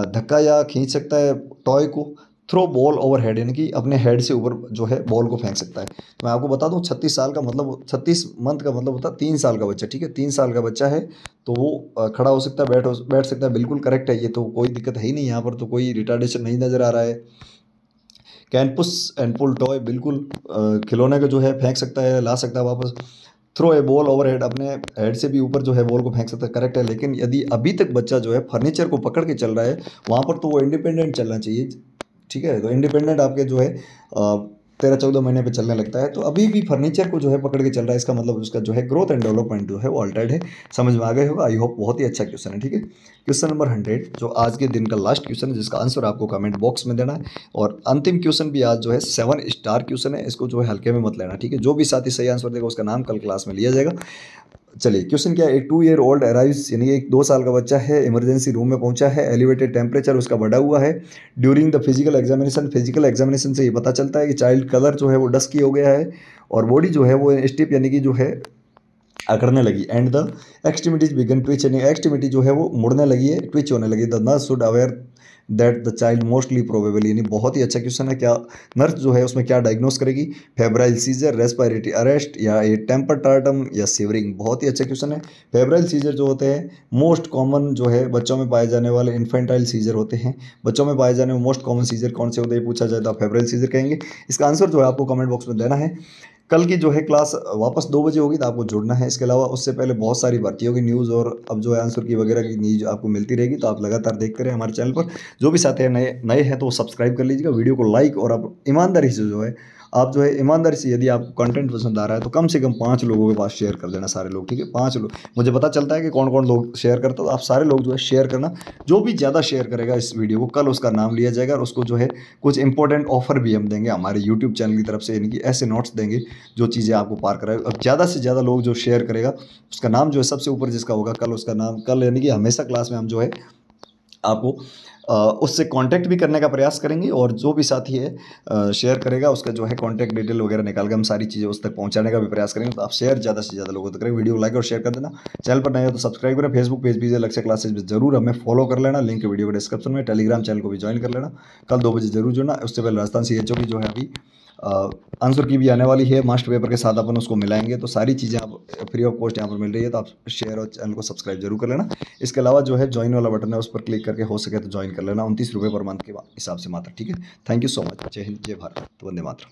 धक्का या खींच सकता है टॉय को। थ्रो बॉल ओवर हेड, यानी कि अपने हेड से ऊपर जो है बॉल को फेंक सकता है। तो मैं आपको बता दूं 36 साल का मतलब 36 मंथ का मतलब होता है 3 साल का बच्चा। ठीक है, 3 साल का बच्चा है तो वो खड़ा हो सकता है, बैठ सकता है। बिल्कुल करेक्ट है, ये तो कोई दिक्कत है ही नहीं, यहाँ पर तो कोई रिटार्डेशन नहीं नज़र आ रहा है। Can push and pull toy, बिल्कुल खिलौने को जो है फेंक सकता है, ला सकता है वापस। थ्रो ए बॉल ओवर हेड, अपने हेड से भी ऊपर जो है बॉल को फेंक सकता है, करेक्ट है। लेकिन यदि अभी तक बच्चा जो है फर्नीचर को पकड़ के चल रहा है, वहाँ पर तो वो इंडिपेंडेंट चलना चाहिए। ठीक है, तो इंडिपेंडेंट आपके जो है 13-14 महीने पे चलने लगता है। तो अभी भी फर्नीचर को जो है पकड़ के चल रहा है, इसका मतलब उसका जो है ग्रोथ एंड डेवलपमेंट जो है वो अल्टर्ड है। समझ में आ गए होगा, आई होप। बहुत ही अच्छा क्वेश्चन है, ठीक है। क्वेश्चन नंबर 100 जो आज के दिन का लास्ट क्वेश्चन है, जिसका आंसर आपको कमेंट बॉक्स में देना है। और अंतिम क्वेश्चन भी आज जो है 7 स्टार क्वेश्चन है, इसको जो है हल्के में मत लेना, ठीक है। जो भी साथी सही आंसर देगा उसका नाम कल क्लास में लिया जाएगा। चलिए क्वेश्चन क्या है। 2 ईयर ओल्ड अराइव्स, यानी एक 2 साल का बच्चा है, इमरजेंसी रूम में पहुंचा है। एलिवेटेड टेम्परेचर उसका बढ़ा हुआ है। During the physical examination, physical examination से ये पता चलता है कि चाइल्ड कलर जो है वो डस्की हो गया है और बॉडी जो है वो स्टिफ यानी कि जो है अकड़ने लगी। And the extremities begin twitch, यानी एक्सट्रीमिटी जो है वो मुड़ने लगी है, ट्विच होने लगी। The nurse should aware that the child mostly probably, यानी बहुत ही अच्छा क्वेश्चन है। क्या नर्स जो है उसमें क्या डायग्नोस करेगी? फेब्राइल सीजर, रेस्पिरेटरी अरेस्ट, या ये टेम्पर टार्टम, या सीवरिंग। बहुत ही अच्छा क्वेश्चन है। फेब्राइल सीजर जो होते हैं मोस्ट कॉमन जो है बच्चों में पाए जाने वाले इन्फेंटाइल सीजर होते हैं। बच्चों में पाए जाने में मोस्ट कॉमन सीजर कौन से होते हैं पूछा जाए तो आप फेब्राइल सीजर कहेंगे। इसका आंसर जो है आपको कमेंट बॉक्स में देना है। कल की जो है क्लास वापस 2 बजे होगी तो आपको जुड़ना है। इसके अलावा उससे पहले बहुत सारी भर्तियों की न्यूज़ और अब जो है आंसर की वगैरह की न्यूज़ आपको मिलती रहेगी, तो आप लगातार देखते रहे हमारे चैनल पर। जो भी साथी नए नए हैं तो वो सब्सक्राइब कर लीजिएगा, वीडियो को लाइक, और आप ईमानदारी से जो है आप जो है ईमानदारी से, यदि आपको कंटेंट पसंद आ रहा है तो कम से कम 5 लोगों के पास शेयर कर देना, सारे लोग, ठीक है। 5 लोग, मुझे पता चलता है कि कौन कौन लोग शेयर करते हो, आप सारे लोग जो है शेयर करना। जो भी ज़्यादा शेयर करेगा इस वीडियो को, कल उसका नाम लिया जाएगा और उसको जो है कुछ इंपॉर्टेंट ऑफर भी हम देंगे हमारे यूट्यूब चैनल की तरफ से, यानी कि ऐसे नोट्स देंगे जो चीज़ें आपको पार कराए। अब ज़्यादा से ज़्यादा लोग जो शेयर करेगा उसका नाम जो है सबसे ऊपर जिसका होगा, कल उसका नाम, कल यानी कि हमेशा क्लास में हम जो है आपको उससे कांटेक्ट भी करने का प्रयास करेंगे। और जो भी साथी है शेयर करेगा उसका जो है कांटेक्ट डिटेल वगैरह निकाल के हम सारी चीज़ें उस तक पहुंचाने का भी प्रयास करेंगे। तो आप शेयर ज़्यादा से ज़्यादा लोगों तक करें, वीडियो लाइक और शेयर कर देना। चैनल पर नए हो तो सब्सक्राइब करें। फेसबुक पेज भी लक्ष्य क्लासेज में जरूर हमें फॉलो कर लेना, लिंक वीडियो के डिस्क्रिप्शन में। टेलीग्राम चैनल को भी ज्वाइन कर लेना। कल 2 बजे जरूर जुड़ना। उससे पहले राजस्थान CHO की जो है अभी आंसर की भी आने वाली है, मास्टर पेपर के साथ अपन उसको मिलाएंगे। तो सारी चीज़ें आप फ्री ऑफ कॉस्ट यहाँ पर मिल रही है, तो आप शेयर और चैनल को सब्सक्राइब जरूर कर लेना। इसके अलावा जो है ज्वाइन वाला बटन है उस पर क्लिक करके हो सके तो ज्वाइन कर लेना, 29 रुपये पर मंथ के हिसाब से मात्र, ठीक है। Thank you so much. जय हिंद, जय भारत, वंदे मातरम।